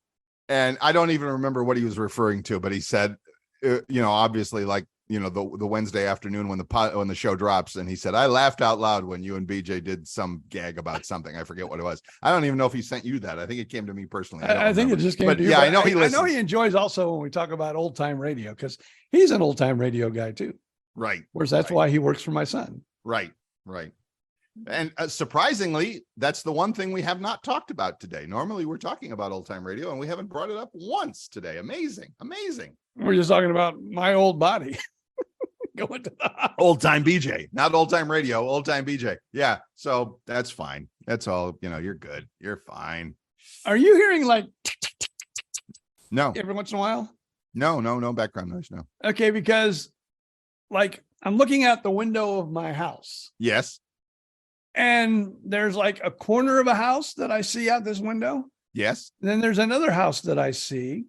and I don't even remember what he was referring to, but he said, obviously like, the Wednesday afternoon when the show drops, and he said, I laughed out loud when you and BJ did some gag about something. I forget what it was. I don't even know if he sent you that. I think it came to me personally. I think it just came to you. Yeah, I know he listens. I know he enjoys also when we talk about old time radio because he's an old time radio guy too. Right. Whereas that's why he works for my son. Right. And surprisingly, that's the one thing we have not talked about today. Normally we're talking about old time radio and we haven't brought it up once today. Amazing. We're just talking about my old body. Going to the old time BJ, not old time radio, old time BJ. Yeah. So that's fine. That's all, you're good. You're fine. Are you hearing like no every once in a while? No background noise. No. Okay. Because like I'm looking out the window of my house. Yes. And there's like a corner of a house that I see out this window. Yes. Then there's another house that I see.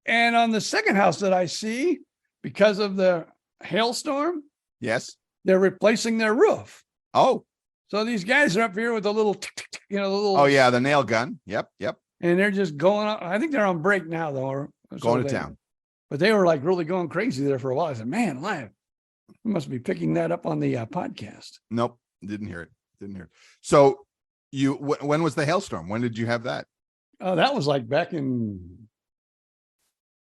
And on the second house that I see, because of the hailstorm, yes, they're replacing their roof. Oh. So these guys are up here with a little, the little. Oh, yeah, the nail gun. Yep. And they're just going on. I think they're on break now, though. Going to town. But they were like really going crazy there for a while. I said, man, live. We must be picking that up on the podcast. Nope. Didn't hear it. So when was the hailstorm? When did you have that? Oh, that was like back in.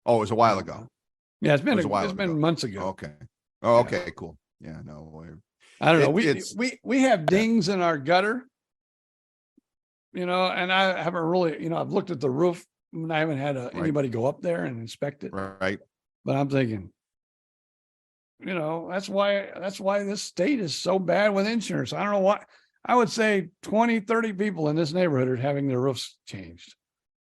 Oh, it was a while ago. Yeah, it's been months ago. Okay. Oh, okay, yeah. Cool. Yeah, no. I don't know. We have dings in our gutter, and I haven't really, I've looked at the roof and I haven't had anybody go up there and inspect it. Right. But I'm thinking, that's why this state is so bad with insurance. I don't know why. I would say 20, 30 people in this neighborhood are having their roofs changed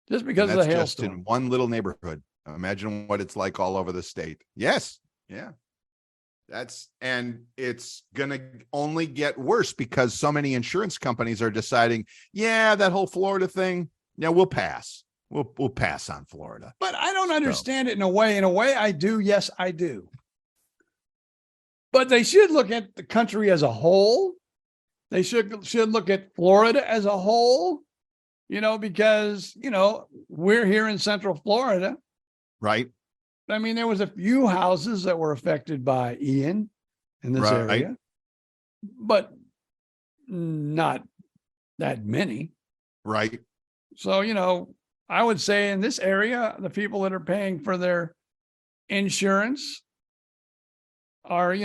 just because of the hailstorm. Just in one little neighborhood. Imagine what it's like all over the state. Yes. Yeah. And it's going to only get worse because so many insurance companies are deciding, that whole Florida thing. Yeah, we'll pass. We'll pass on Florida. But I don't understand it in a way. In a way, I do. Yes, I do. But they should look at the country as a whole. They should look at Florida as a whole, because, we're here in Central Florida. Right. I mean, there was a few houses that were affected by Ian in this area, but not that many. Right. So, I would say in this area, the people that are paying for their insurance are,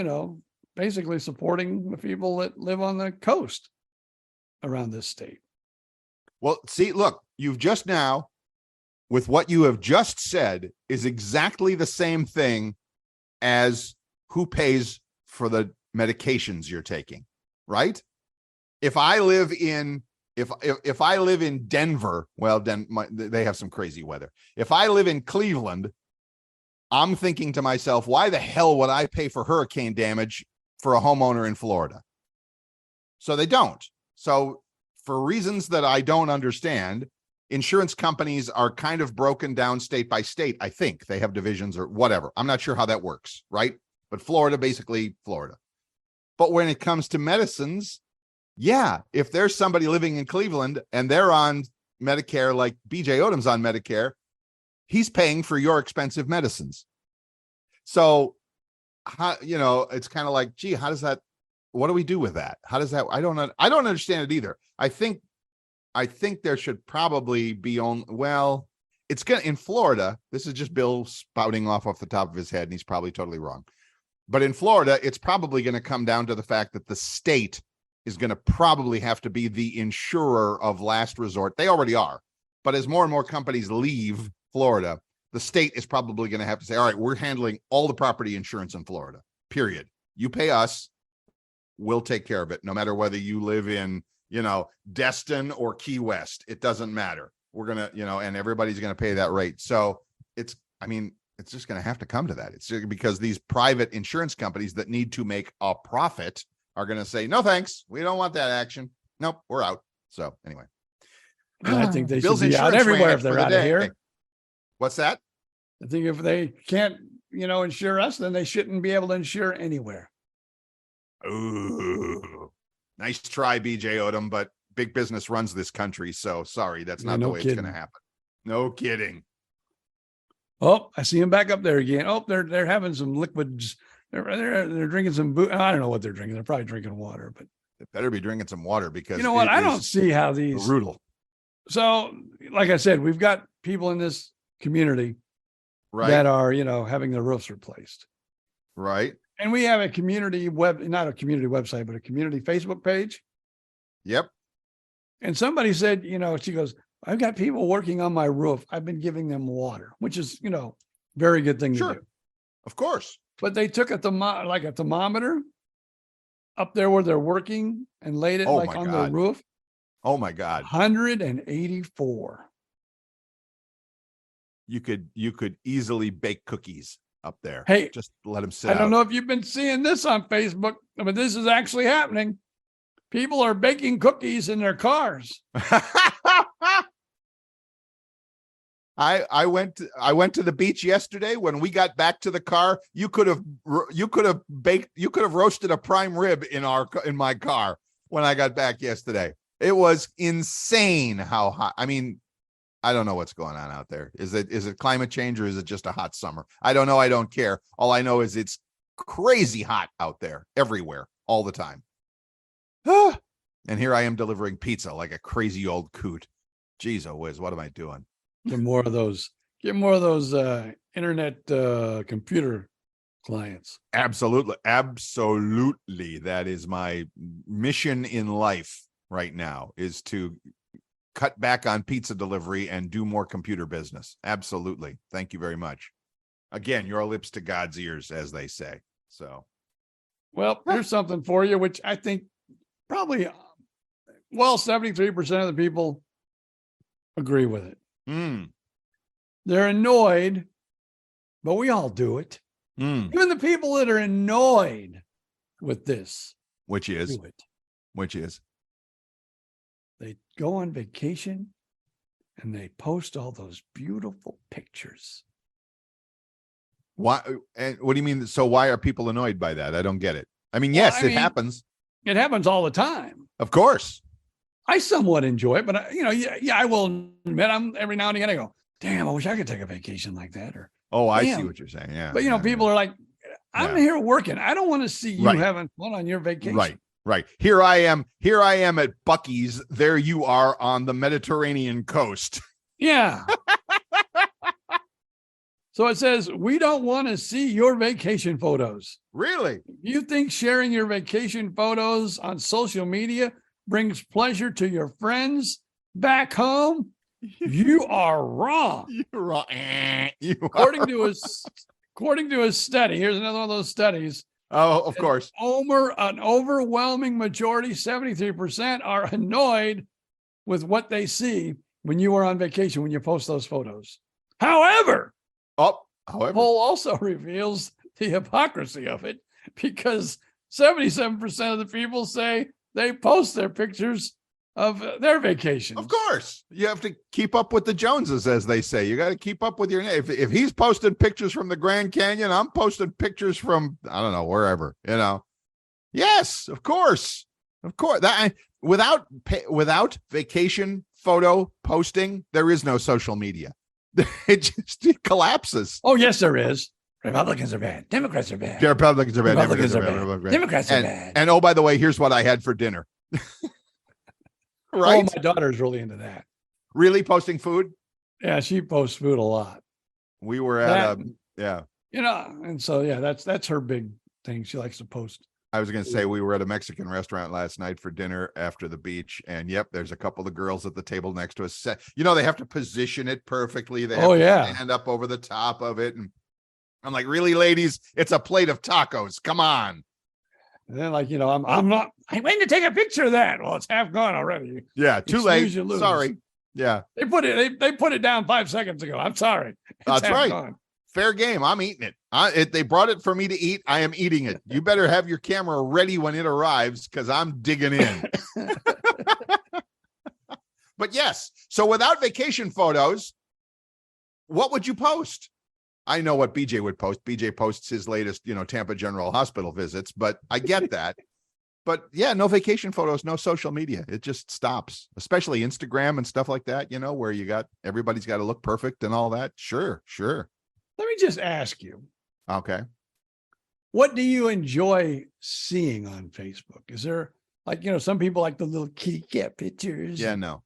basically supporting the people that live on the coast around this state. Well, see, look, you've just now with what you have just said is exactly the same thing as who pays for the medications you're taking, right? If I live in if I live in Denver, well, they have some crazy weather. If I live in Cleveland, I'm thinking to myself, why the hell would I pay for hurricane damage for a homeowner in Florida? So they don't. So for reasons that I don't understand, insurance companies are kind of broken down state by state. I think they have divisions or whatever. I'm not sure how that works, right? But Florida, basically Florida. But when it comes to medicines, yeah, if there's somebody living in Cleveland and they're on Medicare, like BJ Odom's on Medicare, he's paying for your expensive medicines. So, it's kind of like, gee, how does that, what do we do with that? How does that, I don't understand it either. I think there should probably be it's going to, in Florida, this is just Bill spouting off the top of his head, and he's probably totally wrong. But in Florida, it's probably going to come down to the fact that the state is going to probably have to be the insurer of last resort. They already are. But as more and more companies leave Florida, the state is probably going to have to say, all right, we're handling all the property insurance in Florida, period. You pay us, we'll take care of it. No matter whether you live in, Destin or Key West, it doesn't matter. We're going to, and everybody's going to pay that rate. So it's just going to have to come to that. It's because these private insurance companies that need to make a profit are going to say, no, thanks. We don't want that action. Nope, we're out. So anyway. I think they should be out everywhere if they're out of here. What's that? I think if they can't, insure us, then they shouldn't be able to insure anywhere. Ooh, nice try, BJ Odom, but big business runs this country. So sorry, that's not the way it's going to happen. No kidding. Oh, I see him back up there again. Oh, they're having some liquids. They're drinking some I don't know what they're drinking. They're probably drinking water, but they better be drinking some water because I don't see how these brutal. So, like I said, we've got people in this community that are, having their roofs replaced. Right. And we have a community not a community website, but a community Facebook page. Yep. And somebody said, she goes, I've got people working on my roof. I've been giving them water, which is, very good thing to do. Of course. But they took a thermometer up there where they're working and laid it on the roof. Oh my God. 184. You could easily bake cookies up there. Hey, just let them sit I don't know if you've been seeing this on Facebook, but this is actually happening. People are baking cookies in their cars. I went to the beach yesterday. When we got back to the car, you could have roasted a prime rib in my car when I got back yesterday. It was insane how hot. I mean, I don't know what's going on out there. Is it climate change or is it just a hot summer? I don't know. I don't care. All I know is it's crazy hot out there everywhere all the time. And here I am delivering pizza like a crazy old coot. Jeez, oh whiz, what am I doing? Get more of those internet computer clients. Absolutely. That is my mission in life right now, is to cut back on pizza delivery and do more computer business. Absolutely. Thank you very much. Again, your lips to God's ears, as they say. So, well, here's something for you, which I think probably, 73% of the people agree with it. They're annoyed, but we all do it. Even the people that are annoyed with this, which is they go on vacation and they post all those beautiful pictures. Why? And what do you mean? So why are people annoyed by that? I don't get it. I mean, yes, it happens. It happens all the time. Of course. I somewhat enjoy it, but I will admit, every now and again I go, damn, I wish I could take a vacation like that. Or I see what you're saying. Yeah. But people are like, I'm here working. I don't want to see you having fun on your vacation. Right. Here I am at Buc-ee's. There you are on the Mediterranean coast. Yeah. So it says, we don't want to see your vacation photos. Really? You think sharing your vacation photos on social media brings pleasure to your friends back home? You are wrong. You're wrong. You are According to a study, here's another one of those studies. Oh, of course. An overwhelming majority, 73%, are annoyed with what they see when you are on vacation, when you post those photos. However, However, poll also reveals the hypocrisy of it, because 77% of the people say they post their pictures of their vacations. of course, you have to keep up with the Joneses, as they say. You got to keep up with your name. If he's posting pictures from the Grand Canyon, I'm posting pictures from, I don't know, wherever, Yes, of course. That without vacation photo posting, there is no social media. It collapses. Oh, yes, there is. Republicans are bad. Democrats are bad. Republicans are bad. Republicans are bad. Democrats are bad. And oh, by the way, here's what I had for dinner. Right? Oh, my daughter's really into that. Really posting food? Yeah, she posts food a lot. We were at and so that's her big thing. She likes to post. I was going to say, we were at a Mexican restaurant last night for dinner after the beach, and yep, there's a couple of girls at the table next to us. They have to position it perfectly. They have to stand up over the top of it, and I'm like, really, ladies? It's a plate of tacos. Come on. And then, I went to take a picture of that. Well, it's half gone already. Yeah, too late. Sorry. Yeah, they put it down 5 seconds ago. I'm sorry. That's right. Gone. Fair game. I'm eating it. They brought it for me to eat. I am eating it. You better have your camera ready when it arrives, because I'm digging in. But yes, so without vacation photos, what would you post? I know what BJ would post. BJ posts his latest, Tampa General Hospital visits, but I get that. But yeah, no vacation photos, no social media. It just stops, especially Instagram and stuff like that, where everybody's got to look perfect and all that. Sure. Let me just ask you. Okay. What do you enjoy seeing on Facebook? Is there some people like the little kitty cat pictures? Yeah, no.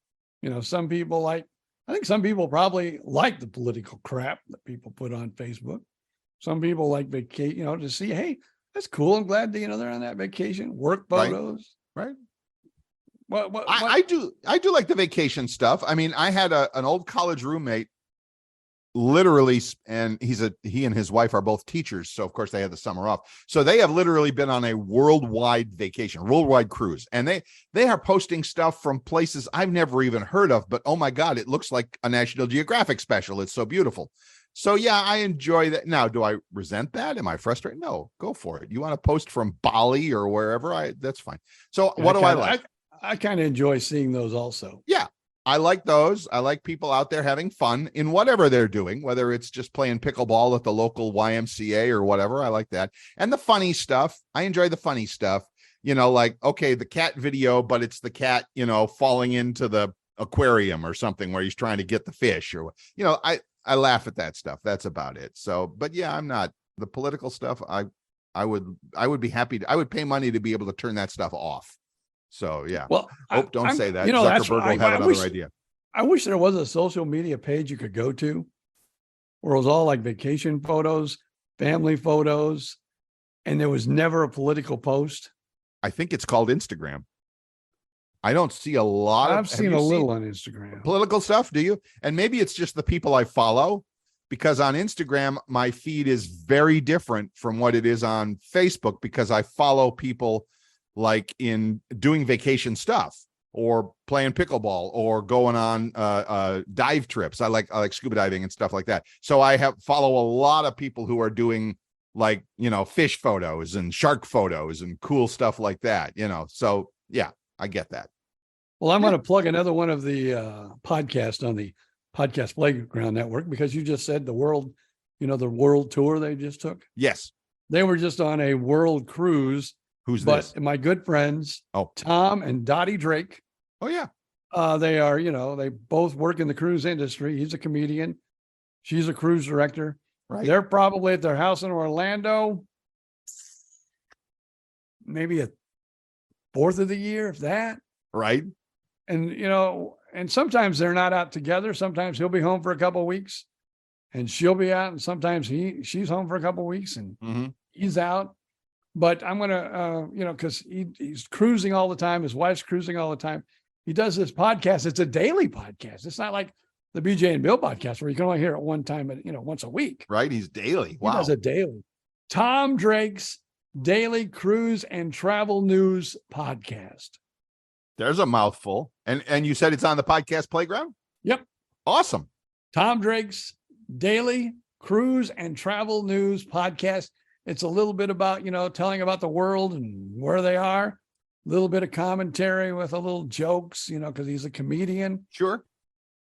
Some people I think some people probably like the political crap that people put on Facebook. Some people like vacation, to see, hey, that's cool. I'm glad that, they're on that vacation. Work photos. Right. What? I do like the vacation stuff. I mean, I had an old college roommate, literally, and he and his wife are both teachers. So of course they had the summer off. So they have literally been on a worldwide vacation, worldwide cruise. And they are posting stuff from places I've never even heard of, but oh my God, it looks like a National Geographic special. It's so beautiful. So yeah, I enjoy that. Now, do I resent that? Am I frustrated? No, go for it. You want to post from Bali or wherever, that's fine. So what do I like? I kind of enjoy seeing those also. Yeah. I like those. I like people out there having fun in whatever they're doing, whether it's just playing pickleball at the local YMCA or whatever. I like that. And the funny stuff. I enjoy the funny stuff, okay, the cat video, but it's the cat, falling into the aquarium or something where he's trying to get the fish, or, I laugh at that stuff. That's about it. So, but yeah, I'm not the political stuff. I would be happy. I would pay money to be able to turn that stuff off. So yeah. Well, don't say that. Zuckerberg will have another idea. I wish there was a social media page you could go to where it was all like vacation photos, family photos, and there was never a political post. I think it's called Instagram. I don't see a lot. I've seen a little on Instagram. Political stuff, do you? And maybe it's just the people I follow, because on Instagram, my feed is very different from what it is on Facebook, because I follow people like in doing vacation stuff or playing pickleball or going on dive trips. I like scuba diving and stuff like that. So I follow a lot of people who are doing fish photos and shark photos and cool stuff like that, So yeah, I get that. Well, I'm going to plug another one of the podcasts on the Podcast Playground Network, because you just said the world tour they just took. Yes. They were just on a world cruise. Who's this? My good friends, Tom and Dottie Drake. Oh, yeah. They are, they both work in the cruise industry. He's a comedian. She's a cruise director. Right. They're probably at their house in Orlando, maybe a fourth of the year, if that. Right. And, and sometimes they're not out together. Sometimes he'll be home for a couple of weeks and she'll be out. And sometimes she's home for a couple of weeks and he's out. But I'm going to, because he's cruising all the time. His wife's cruising all the time. He does this podcast. It's a daily podcast. It's not like the BJ and Bill podcast, where you can only hear it one time, once a week. Right? He's daily. Wow. He does it daily. Tom Drake's Daily Cruise and Travel News Podcast. There's a mouthful. And you said it's on the podcast playground? Yep. Awesome. Tom Drake's Daily Cruise and Travel News Podcast. It's a little bit about, telling about the world and where they are. A little bit of commentary with a little jokes, because he's a comedian. Sure.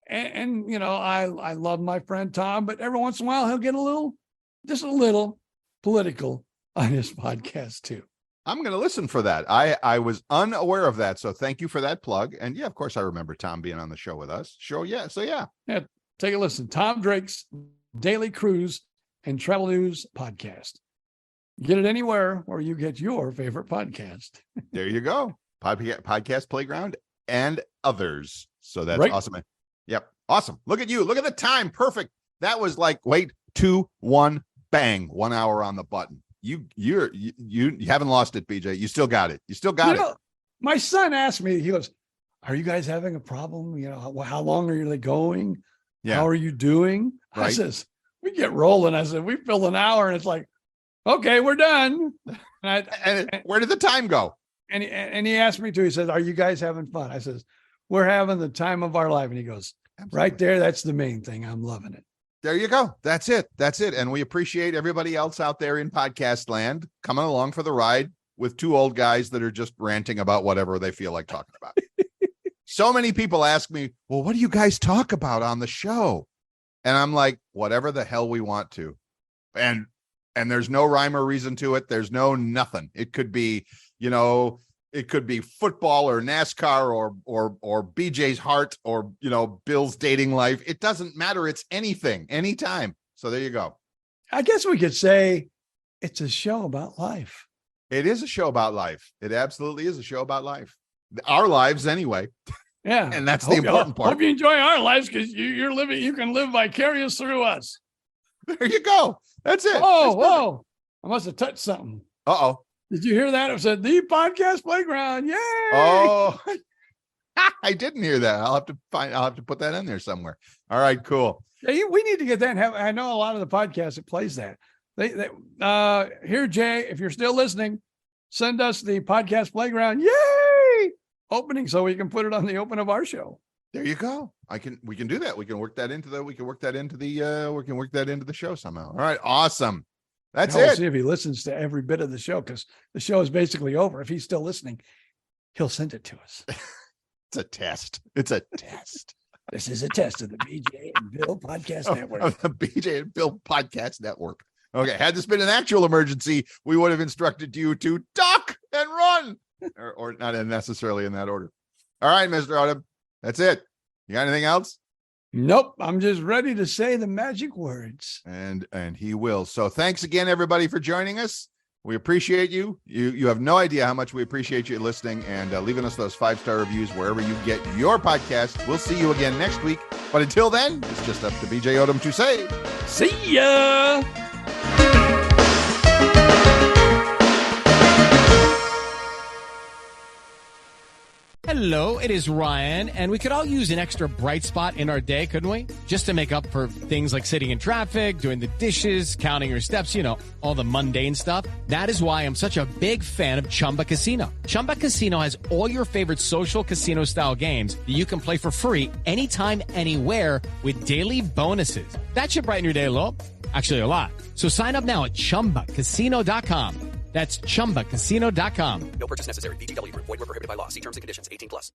And I love my friend Tom, but every once in a while he'll get just a little political on his podcast too. I'm going to listen for that. I was unaware of that. So thank you for that plug. And yeah, of course, I remember Tom being on the show with us. Sure. Yeah. So yeah. Yeah. Take a listen. Tom Drake's Daily Cruise and Travel News Podcast. Get it anywhere where you get your favorite podcast. There you go. Podcast Playground and others. So that's right. Awesome. Yep. Awesome. Look at you. Look at the time. Perfect. That was like, 2, 1, bang, 1 hour on the button. You haven't lost it, BJ. You still got it. You still got it. My son asked me, he goes, are you guys having a problem? How long are they going? Yeah. How are you doing? Right. I says, we get rolling. I said, we fill an hour and it's like, okay, we're done. And where did the time go? And he asked me too. He says, are you guys having fun? I says, we're having the time of our life. And he goes, absolutely. Right there. That's the main thing. I'm loving it. There you go. That's it. That's it. And we appreciate everybody else out there in podcast land coming along for the ride with two old guys that are just ranting about whatever they feel like talking about. So many people ask me, well, what do you guys talk about on the show? And I'm like, whatever the hell we want to. And there's no rhyme or reason to it. There's no nothing. It could be, it could be football or NASCAR or BJ's heart or, Bill's dating life. It doesn't matter. It's anything, anytime. So there you go. I guess we could say it's a show about life. It is a show about life. It absolutely is a show about life. Our lives anyway. Yeah. And that's the important part. Hope you enjoy our lives because you're living, you can live vicarious through us. There you go. That's it. Whoa. I must have touched something. Uh-oh. Did you hear that? It said the podcast playground. Yay. Oh, I didn't hear that. I'll have to put that in there somewhere. All right, cool. Yeah, we need to get that and have, I know a lot of the podcasts that plays that. Here, Jay, if you're still listening, send us the podcast playground. Yay! Opening so we can put it on the open of our show. There you go. We can do that. We can work that into the show somehow. All right. Awesome. That's it. We'll see if he listens to every bit of the show because the show is basically over. If he's still listening, he'll send it to us. It's a test. It's a test. This is a test of the BJ and Bill Podcast Network. Of the BJ and Bill Podcast Network. Okay. Had this been an actual emergency, we would have instructed you to duck and run, or not necessarily in that order. All right, Mr. Odom. That's it. You got anything else? Nope. I'm just ready to say the magic words. And he will. So thanks again, everybody, for joining us. We appreciate you. You have no idea how much we appreciate you listening and leaving us those 5-star reviews wherever you get your podcast. We'll see you again next week. But until then, it's just up to BJ Odom to say, see ya. Hello, it is Ryan, and we could all use an extra bright spot in our day, couldn't we? Just to make up for things like sitting in traffic, doing the dishes, counting your steps, all the mundane stuff. That is why I'm such a big fan of Chumba Casino. Chumba Casino has all your favorite social casino-style games that you can play for free anytime, anywhere with daily bonuses. That should brighten your day a little. Actually, a lot. So sign up now at ChumbaCasino.com. That's ChumbaCasino.com. No purchase necessary. VGW Group. Void where prohibited by law. See terms and conditions. 18+.